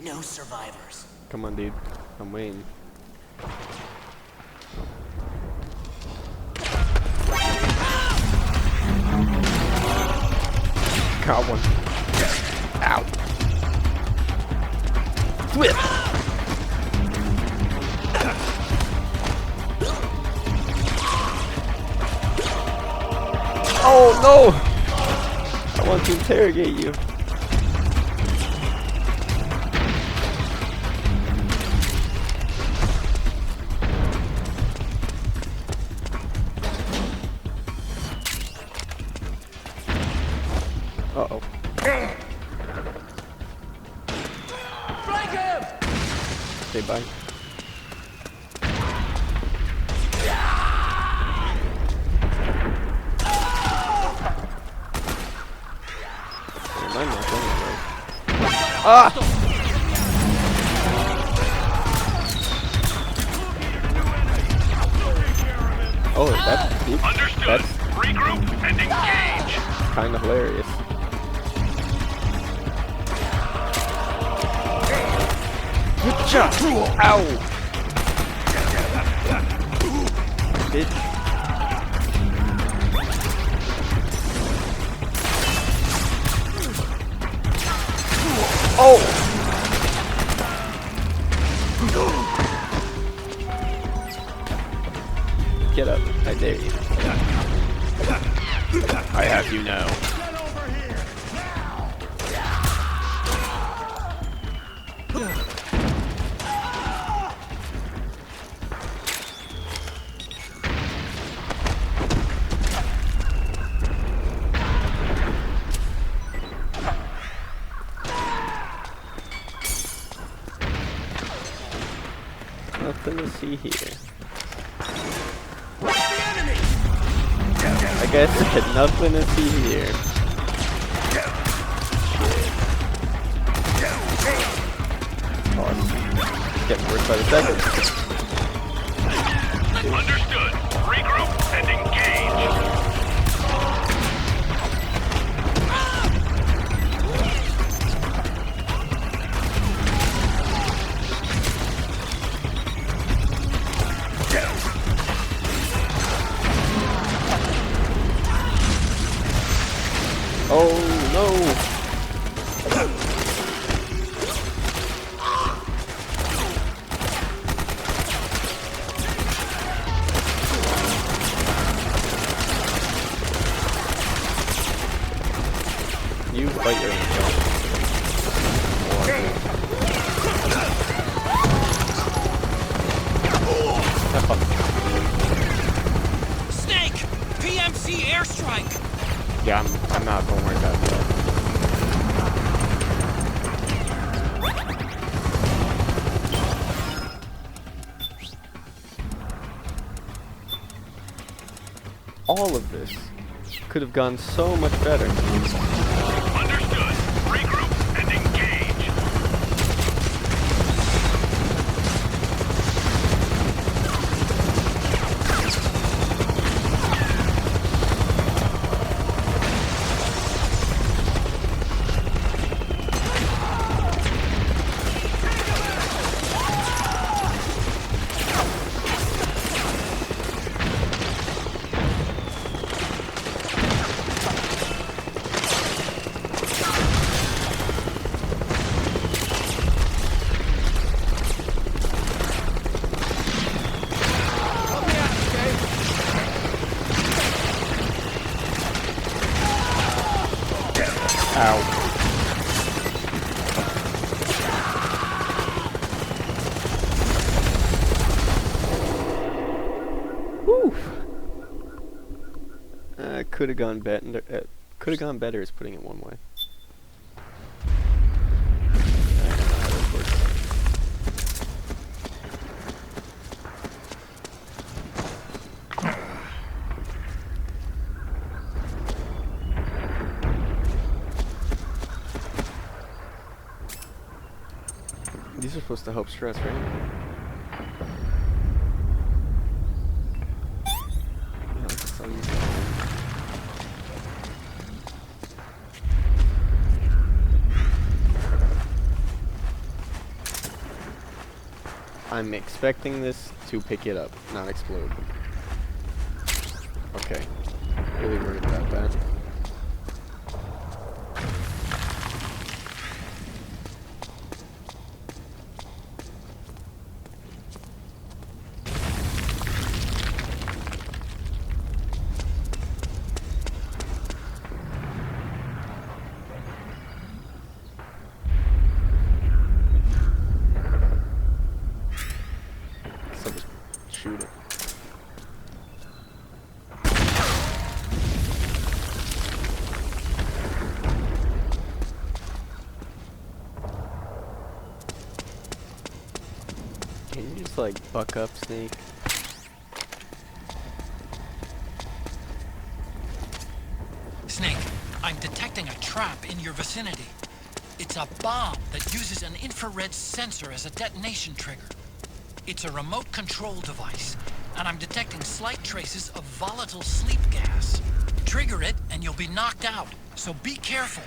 No survivors. Come on, dude. I'm waiting. Got one. Ow. Whip. Oh no! I want to interrogate you. Uh-oh. Flank him! Okay, bye. Ah! Oh, that's deep. Understood. That's Regroup and engage. kind of hilarious. Good job! Ow! Bitch. Oh! Get up. I dare you. I have you now. Nothing to see here. I guess nothing to see here. Oh, it's getting worse by the second. Understood. Regroup and engage. Oh no! You fight your own jump. Snake! PMC airstrike! Yeah, I'm not gonna work out that. All of this could have gone so much better. Understood. Regroup and engage. Ow. Whew. Could have gone better. Could have gone better is putting it one way. These are supposed to help stress, right? Yeah, that's so easy. I'm expecting this to pick it up, not explode. Okay. Really worried about that. So just shoot it. Can you just like buck up, Snake? Snake, I'm detecting a trap in your vicinity. It's a bomb that uses an infrared sensor as a detonation trigger. It's a remote control device, and I'm detecting slight traces of volatile sleep gas. Trigger it, and you'll be knocked out, so be careful.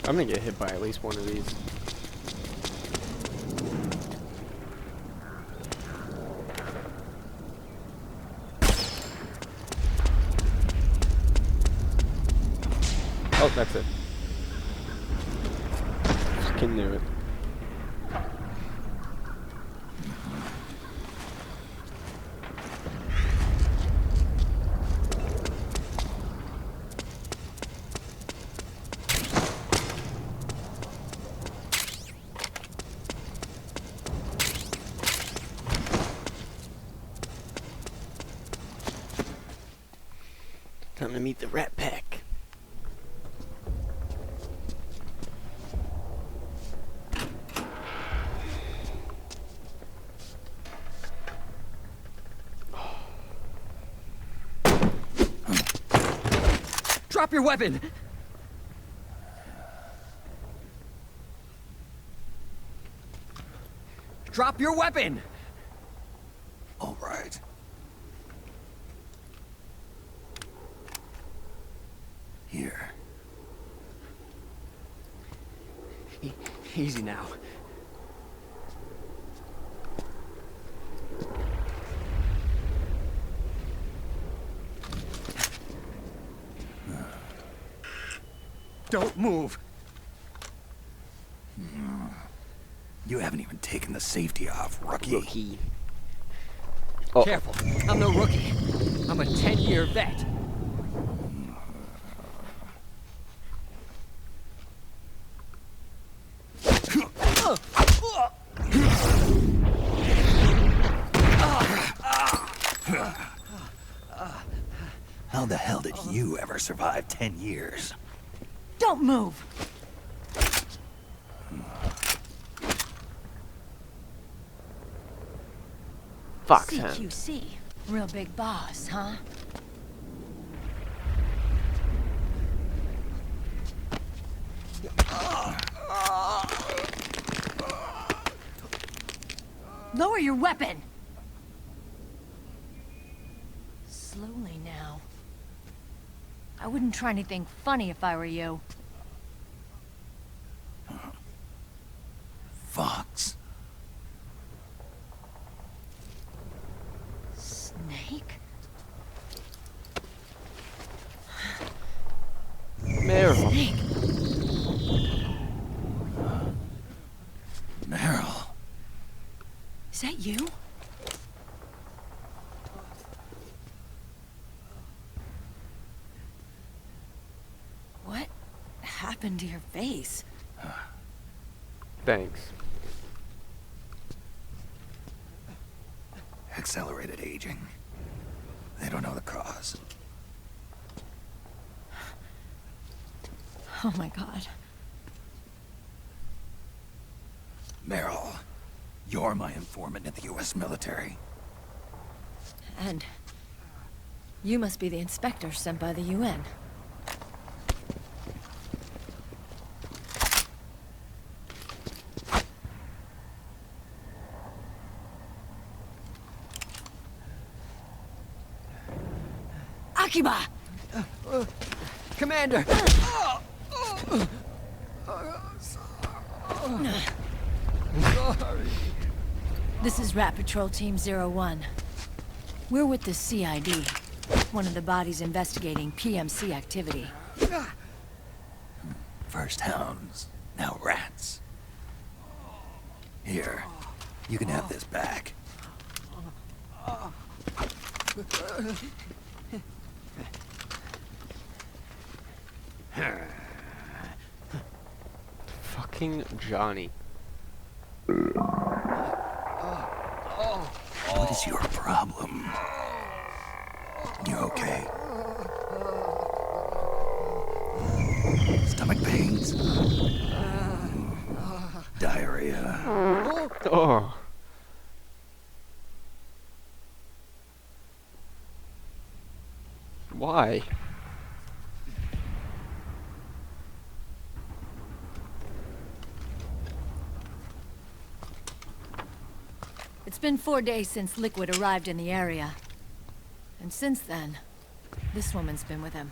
I'm gonna get hit by at least one of these. Oh, that's it. Fucking knew it. Time to meet the Rat Pack. Drop your weapon! Drop your weapon! All right. Here. Easy now. Don't move. You haven't even taken the safety off, rookie. Oh. Careful, I'm no rookie. I'm a 10-year vet. How the hell did you ever survive 10 years? Don't move! Foxhound. CQC. Real big boss, huh? Lower your weapon! Slowly now. I wouldn't try anything funny if I were you. Fox. Snake? Meryl. Snake. Meryl. Is that you? What happened to your face? Thanks. Accelerated aging. They don't know the cause. Oh my god. Meryl, you're my informant in the U.S. military. And you must be the inspector sent by the UN. Akiba! Commander! This is Rat Patrol Team 01. We're with the CID, one of the bodies investigating PMC activity. First hounds, now rats. Here, you can have this back. Fucking Johnny. What is your problem? You okay? Stomach pains? Diarrhea? Oh. Why? It's been 4 days since Liquid arrived in the area. And since then, this woman's been with him.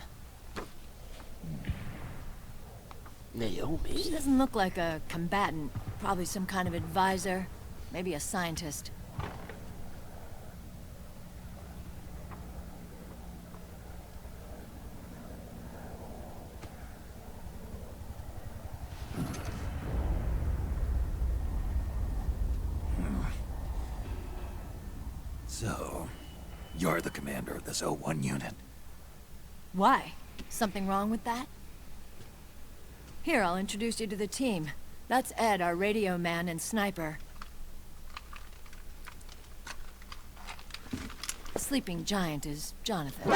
Naomi? She doesn't look like a combatant. Probably some kind of advisor. Maybe a scientist. So, you're the commander of this O1 unit? Why? Something wrong with that? Here, I'll introduce you to the team. That's Ed, our radio man and sniper. The sleeping giant is Jonathan.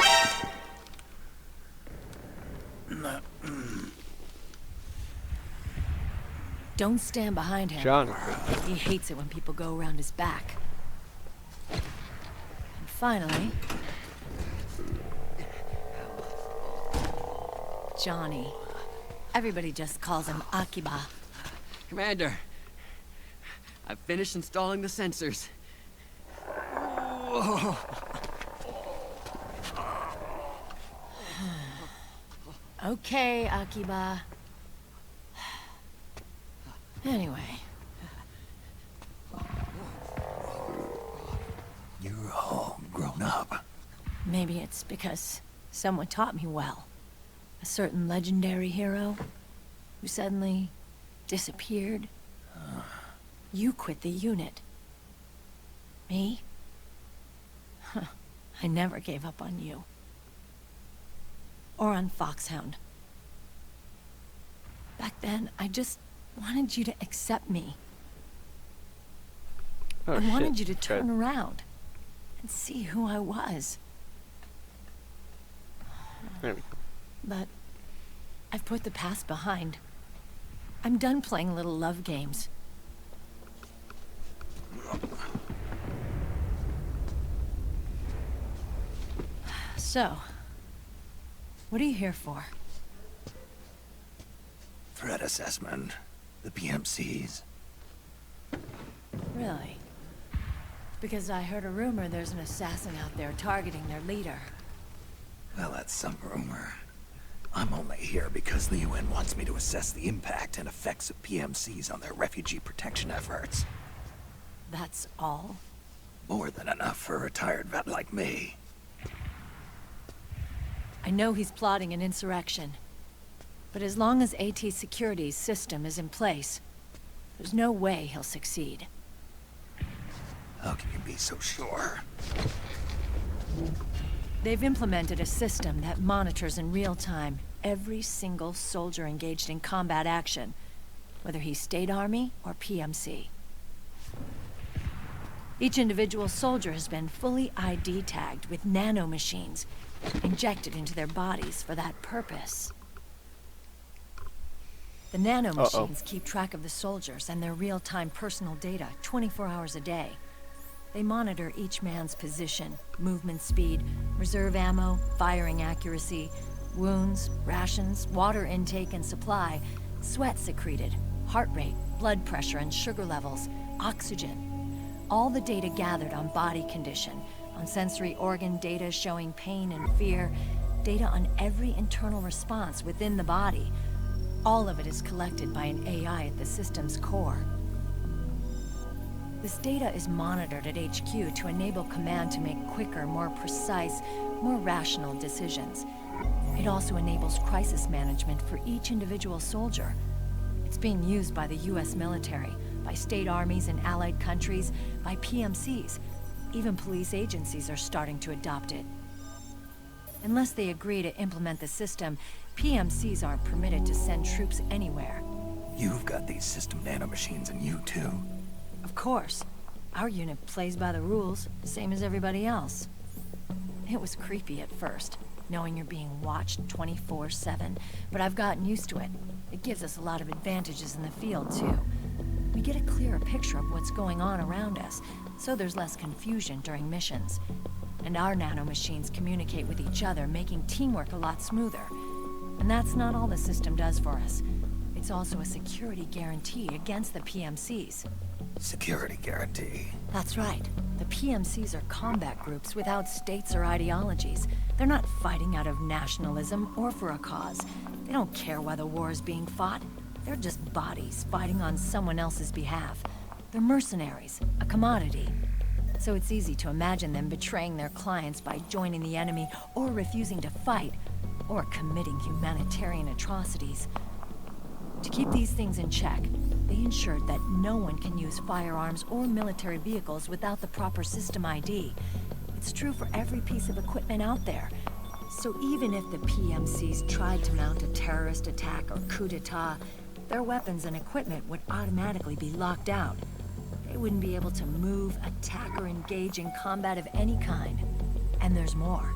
Don't stand behind him. Jonathan. He hates it when people go around his back. And finally... Johnny. Everybody just calls him Akiba. Commander, I've finished installing the sensors. Okay, Akiba. Anyway. You're all grown up. Maybe it's because someone taught me well. A certain legendary hero who suddenly disappeared. You quit the unit. Me? Huh. I never gave up on you. Or on Foxhound. Back then, I just wanted you to accept me. Oh, I wanted shit. you to turn Good. around and see who I was. There we go. But I've put the past behind. I'm done playing little love games. So, what are you here for? Threat assessment. The PMCs. Really? Because I heard a rumor there's an assassin out there targeting their leader. Well, that's some rumor. I'm only here because the UN wants me to assess the impact and effects of PMCs on their refugee protection efforts. That's all? More than enough for a retired vet like me. I know he's plotting an insurrection. But as long as AT Security's system is in place, there's no way he'll succeed. How can you be so sure? They've implemented a system that monitors in real time every single soldier engaged in combat action, whether he's State Army or PMC. Each individual soldier has been fully ID tagged with nanomachines injected into their bodies for that purpose. The nanomachines keep track of the soldiers and their real-time personal data 24 hours a day. They monitor each man's position, movement speed, reserve ammo, firing accuracy, wounds, rations, water intake and supply, sweat secreted, heart rate, blood pressure and sugar levels, oxygen. All the data gathered on body condition, on sensory organ data showing pain and fear, data on every internal response within the body. All of it is collected by an AI at the system's core. This data is monitored at HQ to enable command to make quicker, more precise, more rational decisions. It also enables crisis management for each individual soldier. It's being used by the US military, by state armies in allied countries, by PMCs. Even police agencies are starting to adopt it. Unless they agree to implement the system, PMCs aren't permitted to send troops anywhere. You've got these system nanomachines in you too. Of course. Our unit plays by the rules, same as everybody else. It was creepy at first, knowing you're being watched 24/7, but I've gotten used to it. It gives us a lot of advantages in the field, too. We get a clearer picture of what's going on around us, so there's less confusion during missions. And our nanomachines communicate with each other, making teamwork a lot smoother. And that's not all the system does for us. It's also a security guarantee against the PMCs. Security guarantee? That's right. The PMCs are combat groups without states or ideologies. They're not fighting out of nationalism or for a cause. They don't care why the war is being fought. They're just bodies fighting on someone else's behalf. They're mercenaries, a commodity. So it's easy to imagine them betraying their clients by joining the enemy or refusing to fight, or committing humanitarian atrocities. To keep these things in check, they ensured that no one can use firearms or military vehicles without the proper system ID. It's true for every piece of equipment out there. So even if the PMCs tried to mount a terrorist attack or coup d'etat, their weapons and equipment would automatically be locked out. They wouldn't be able to move, attack, or engage in combat of any kind. And there's more.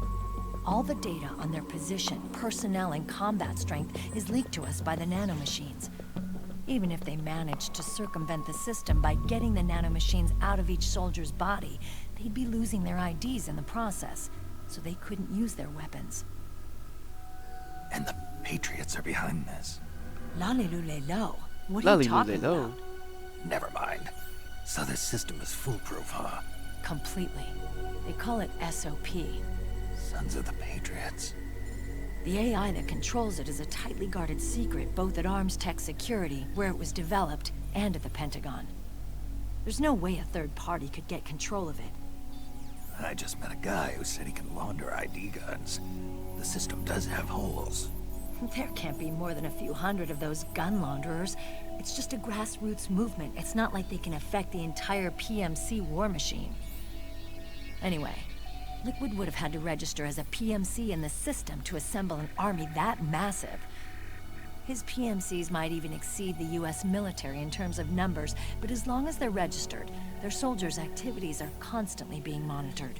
All the data on their position, personnel, and combat strength is leaked to us by the nanomachines. Even if they managed to circumvent the system by getting the nanomachines out of each soldier's body, they'd be losing their IDs in the process, so they couldn't use their weapons. And the Patriots are behind this. Lolly-loo-lay-lo. What are you talking about? Never mind. So this system is foolproof, huh? Completely. They call it SOP. Sons of the Patriots. The AI that controls it is a tightly guarded secret, both at Arms Tech Security, where it was developed, and at the Pentagon. There's no way a third party could get control of it. I just met a guy who said he can launder ID guns. The system does have holes. There can't be more than a few hundred of those gun launderers. It's just a grassroots movement. It's not like they can affect the entire PMC war machine. Anyway, Liquid would have had to register as a PMC in the system to assemble an army that massive. His PMCs might even exceed the US military in terms of numbers, but as long as they're registered, their soldiers' activities are constantly being monitored.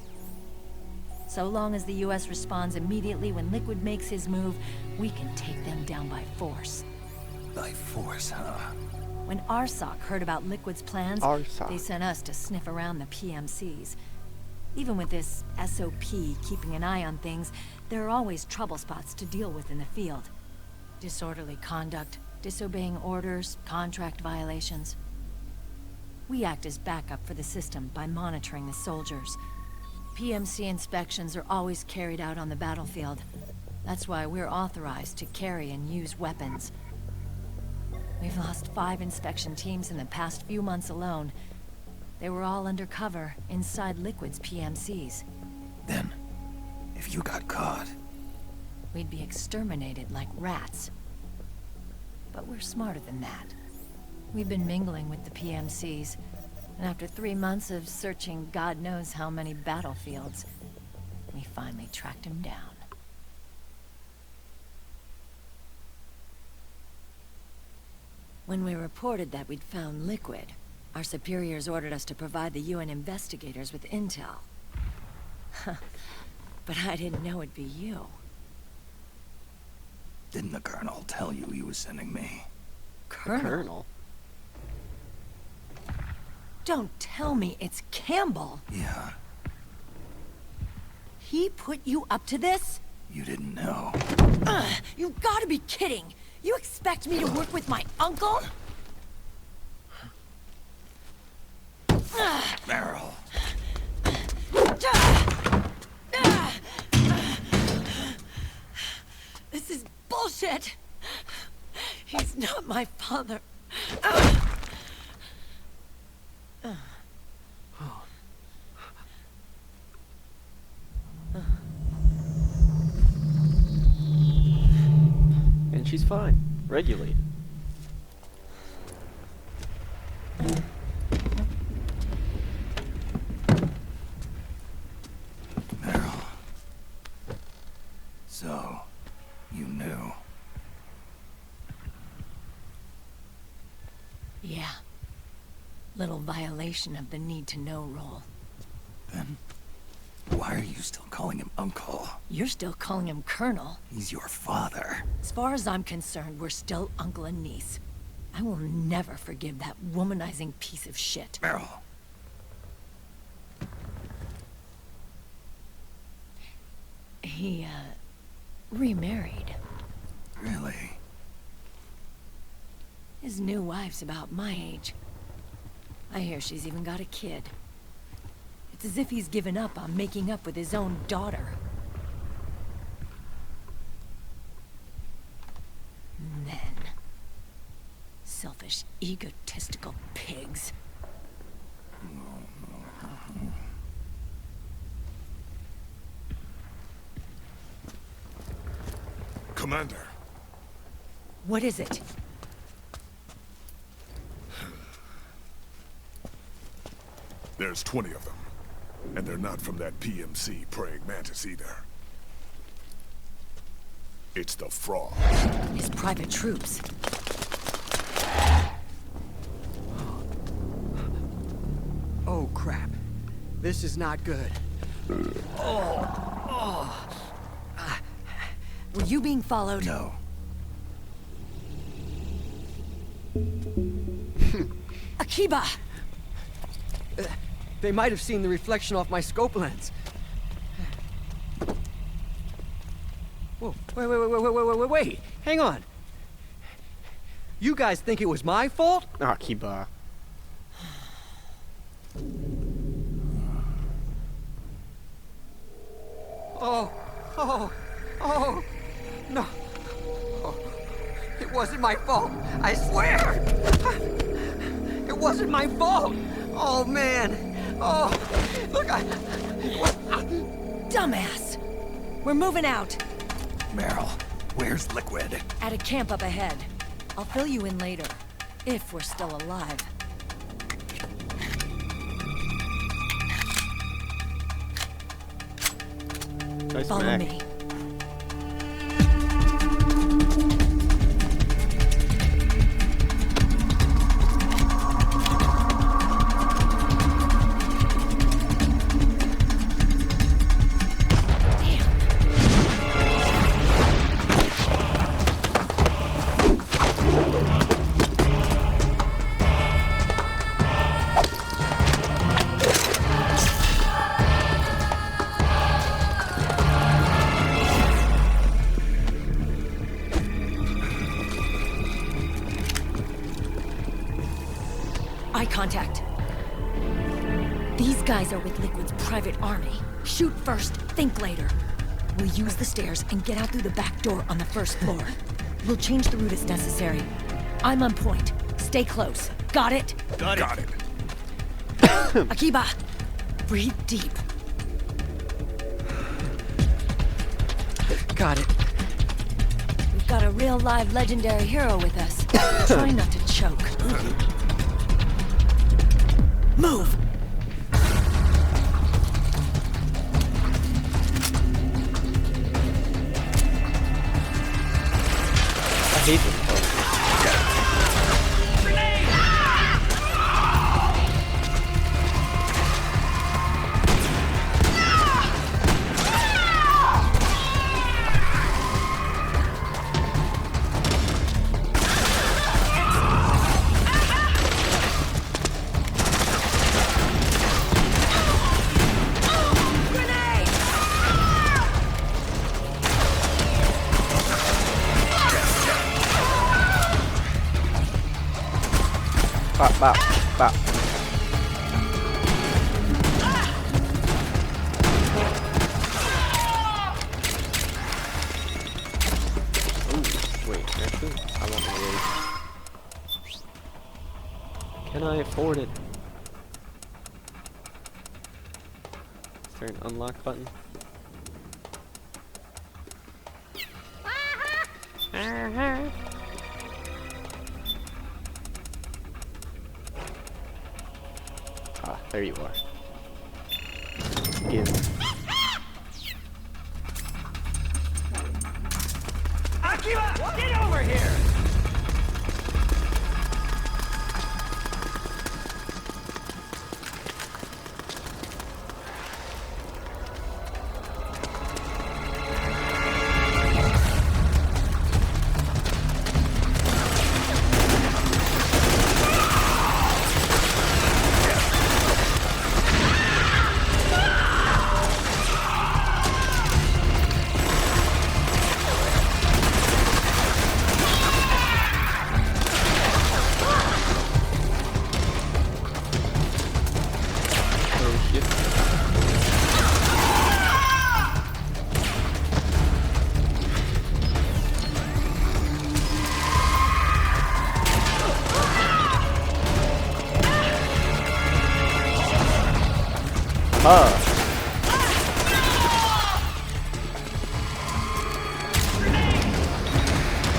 So long as the US responds immediately when Liquid makes his move, we can take them down by force. By force, huh? When RSOC heard about Liquid's plans, RSOC. they sent us to sniff around the PMCs. Even with this SOP keeping an eye on things, there are always trouble spots to deal with in the field. Disorderly conduct, disobeying orders, contract violations. We act as backup for the system by monitoring the soldiers. PMC inspections are always carried out on the battlefield. That's why we're authorized to carry and use weapons. We've lost 5 inspection teams in the past few months alone. They were all undercover, inside Liquid's PMCs. Then, if you got caught... we'd be exterminated like rats. But we're smarter than that. We've been mingling with the PMCs, and after 3 months of searching God knows how many battlefields, we finally tracked him down. When we reported that we'd found Liquid, our superiors ordered us to provide the UN investigators with intel. But I didn't know it'd be you. Didn't the Colonel tell you he was sending me? Colonel? Colonel? Don't tell me it's Campbell. Yeah, He put you up to this? you didn't know. You gotta be kidding! You expect me to work with my uncle? Meryl. This is bullshit! He's not my father. And she's fine. Regulated. Meryl. So, you knew. Yeah. Little violation of the need-to-know rule. Then, why are you still calling him Uncle? You're still calling him Colonel. He's your father. As far as I'm concerned, we're still uncle and niece. I will never forgive that womanizing piece of shit. Meryl. He, remarried. Really? His new wife's about my age. I hear she's even got a kid. It's as if he's given up on making up with his own daughter. Men. Selfish, egotistical pigs. Commander. What is it? There's 20 of them. And they're not from that PMC praying mantis either. It's the Frog. His private troops. Oh, crap. This is not good. Were you being followed? No. Akiba! They might have seen the reflection off my scope lens. Whoa, wait. Hang on. You guys think it was my fault? Akiba. Oh, no. Oh, it wasn't my fault. I swear. It wasn't my fault. Oh, man. Oh, look, Dumbass! We're moving out. Meryl, where's Liquid? At a camp up ahead. I'll fill you in later. If we're still alive. Nice Follow Mac. me. Eye contact. These guys are with Liquid's private army. Shoot first, think later. We'll use the stairs and get out through the back door on the first floor. We'll change the route as necessary. I'm on point. Stay close. Got it? Got it. Akiba, breathe deep. got it. We've got a real live legendary hero with us. Try not to choke. Move! I hate this part. Bop, bop, bop. Ooh, wait, actually, I want to wait. Can I afford it? Is there an unlock button? Ah, there you are. Give. Akiba, get over here!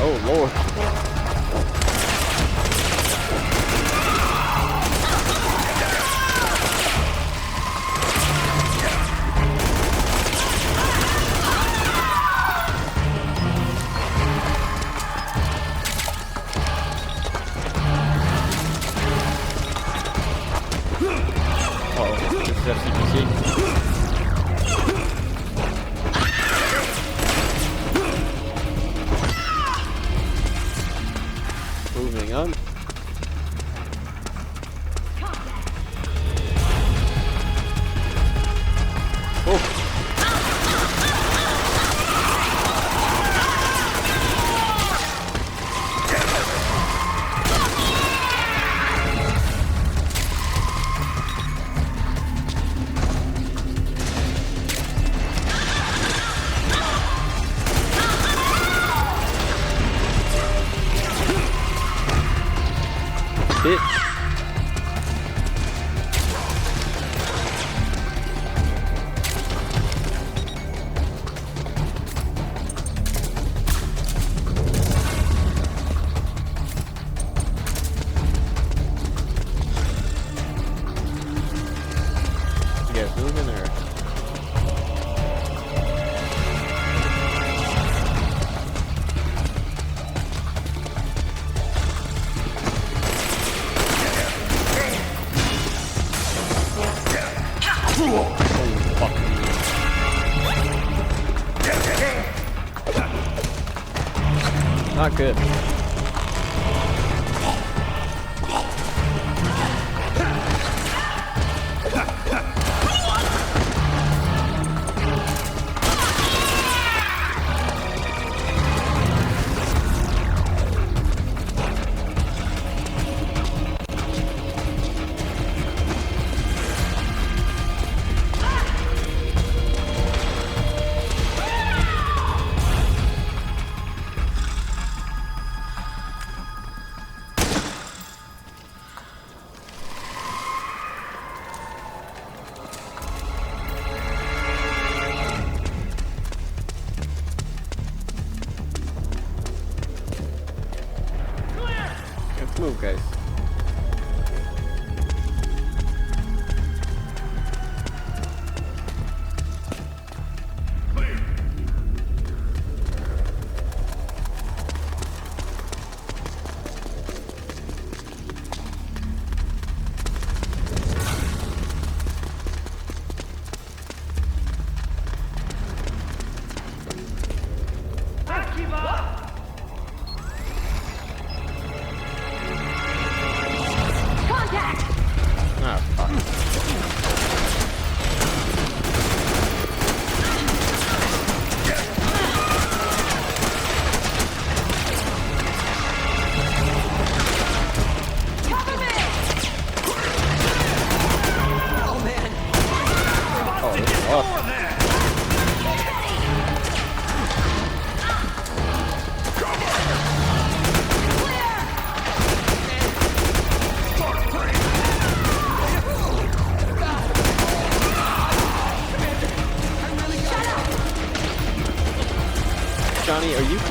Oh lord. Uh-oh, this is FCPC. Moving on. Oh. Bitch. You guys moving or? Not good.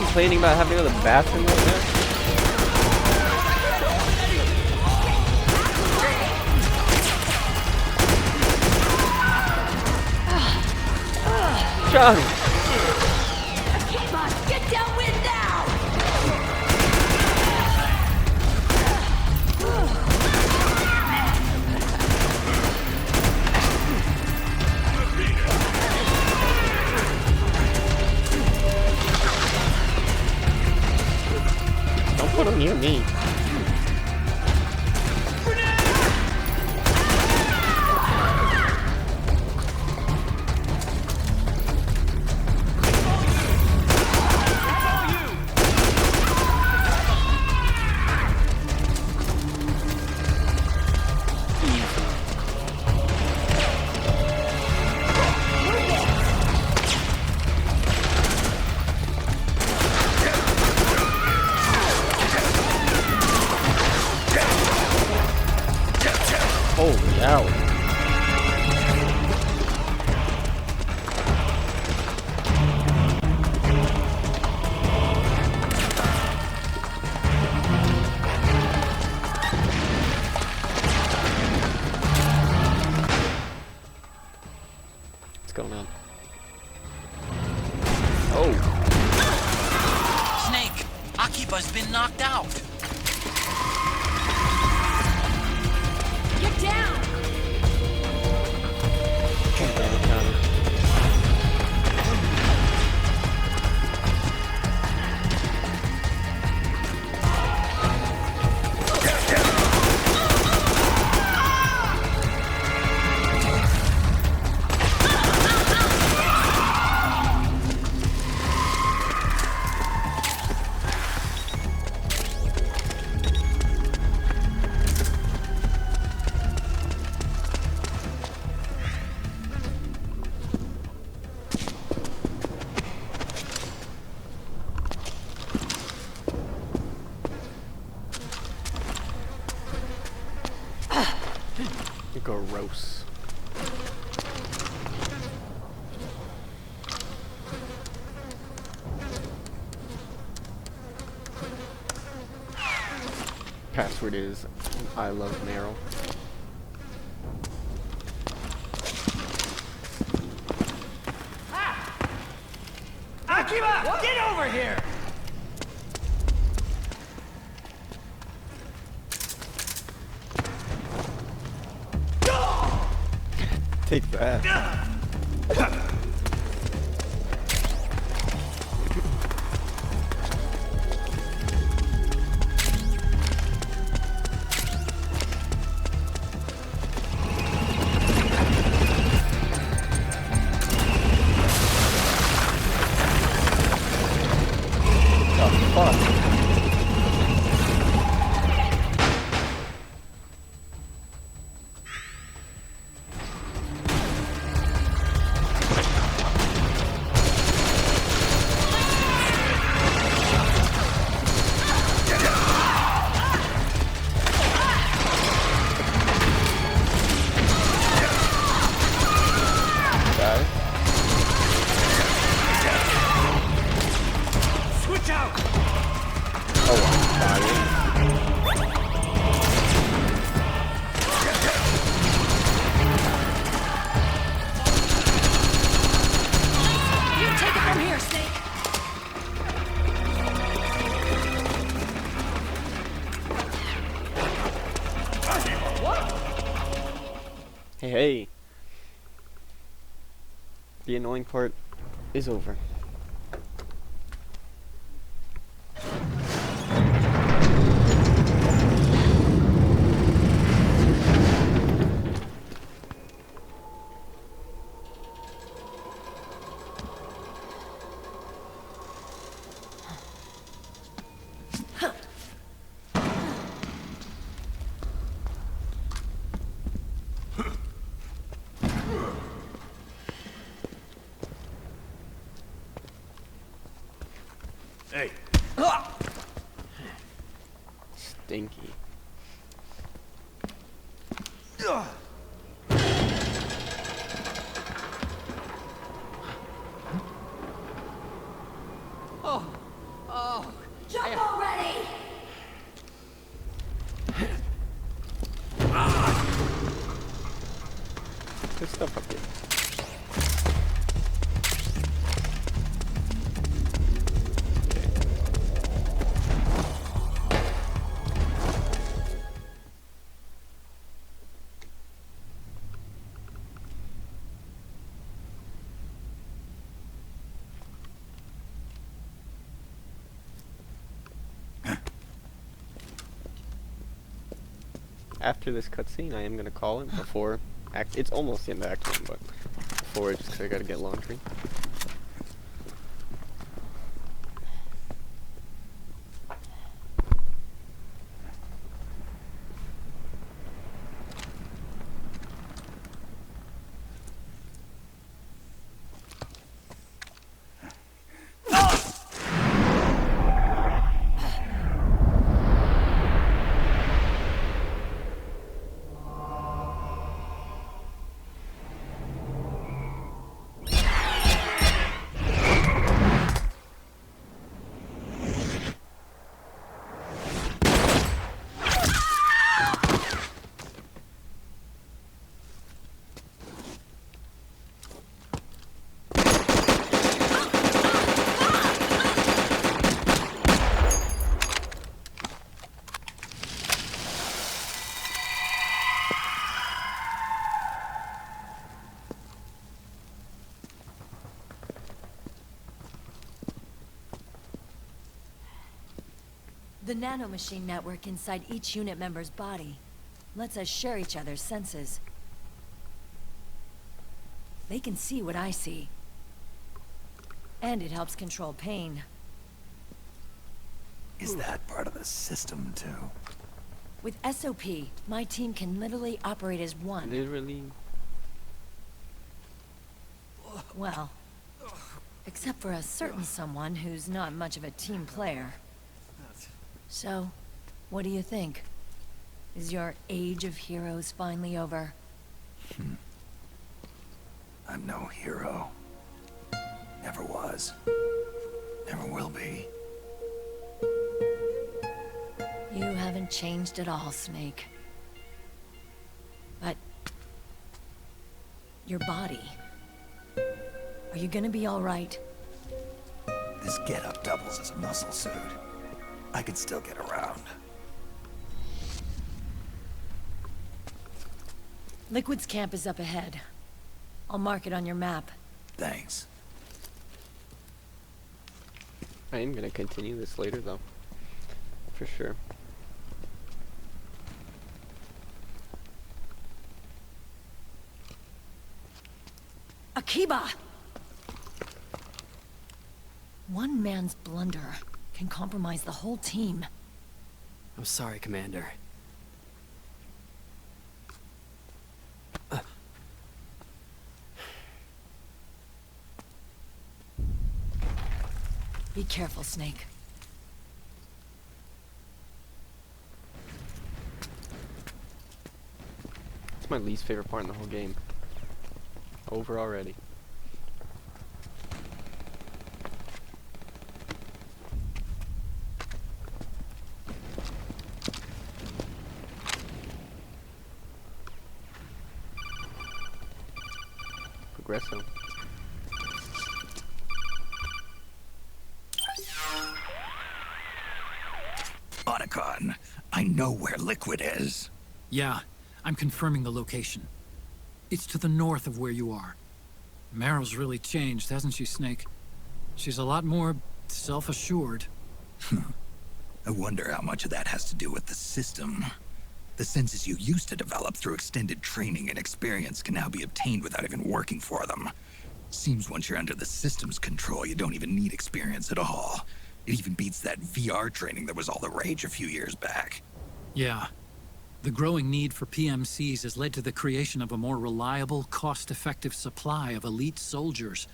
complaining about having to go to the bathroom right now? John! Akiba, get downwind now! Don't put him near me. Holy hell. What's going on? Oh. Snake, Akiba's been knocked out. Get down! Gross. Password is I love Meryl. Akiba, get over here! Take that. Switch out! Oh, I'm dying. You take it from here, Snake! Hey, hey. The annoying part is over. Hey. Stinky. stuff up here. After this cutscene, I am gonna call it before act. It's almost the end of Act 1, but before, just 'cause I gotta get laundry. The nanomachine network inside each unit member's body lets us share each other's senses. They can see what I see. And it helps control pain. Is that part of the system, too? With SOP, my team can literally operate as one. Literally? Well, except for a certain someone who's not much of a team player. So, what do you think? Is your age of heroes finally over? I'm no hero. Never was. Never will be. You haven't changed at all, Snake. But... your body... are you gonna be alright? This getup doubles as a muscle suit. I can still get around. Liquid's camp is up ahead. I'll mark it on your map. Thanks. I am gonna continue this later, though. For sure. Akiba! One man's blunder can compromise the whole team. I'm sorry, Commander. Be careful, Snake. It's my least favorite part in the whole game. Over already. Progresso. Otacon, I know where Liquid is. Yeah, I'm confirming the location. It's to the north of where you are. Meryl's really changed, hasn't she, Snake? She's a lot more self-assured. I wonder how much of that has to do with the system. The senses you used to develop through extended training and experience can now be obtained without even working for them. Seems once you're under the system's control, you don't even need experience at all. It even beats that VR training that was all the rage a few years back. Yeah. The growing need for PMCs has led to the creation of a more reliable, cost-effective supply of elite soldiers.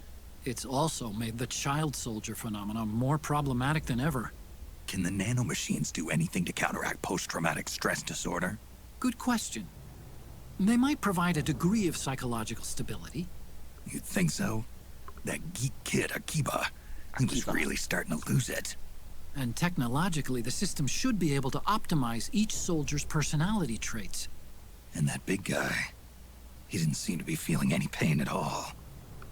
It's also made the child soldier phenomenon more problematic than ever. Can the nanomachines do anything to counteract post-traumatic stress disorder? Good question. They might provide a degree of psychological stability. You'd think so? That geek kid, Akiba, he was really starting to lose it. And technologically, the system should be able to optimize each soldier's personality traits. And that big guy, He didn't seem to be feeling any pain at all.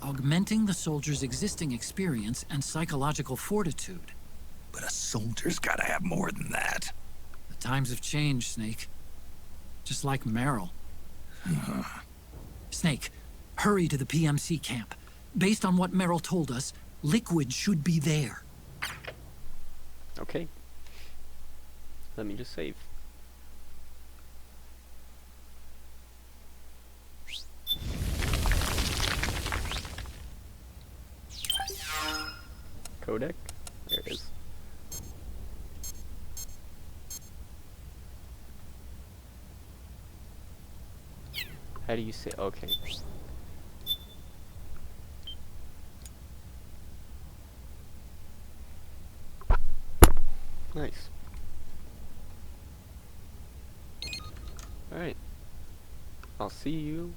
Augmenting the soldier's existing experience and psychological fortitude. But a soldier's gotta have more than that. The times have changed, Snake. Just like Merrill. Snake, hurry to the PMC camp. Based on what Merrill told us, liquid should be there. Okay. Let me just save. Codec? There it is. How do you say? Okay. Nice. Alright. I'll see you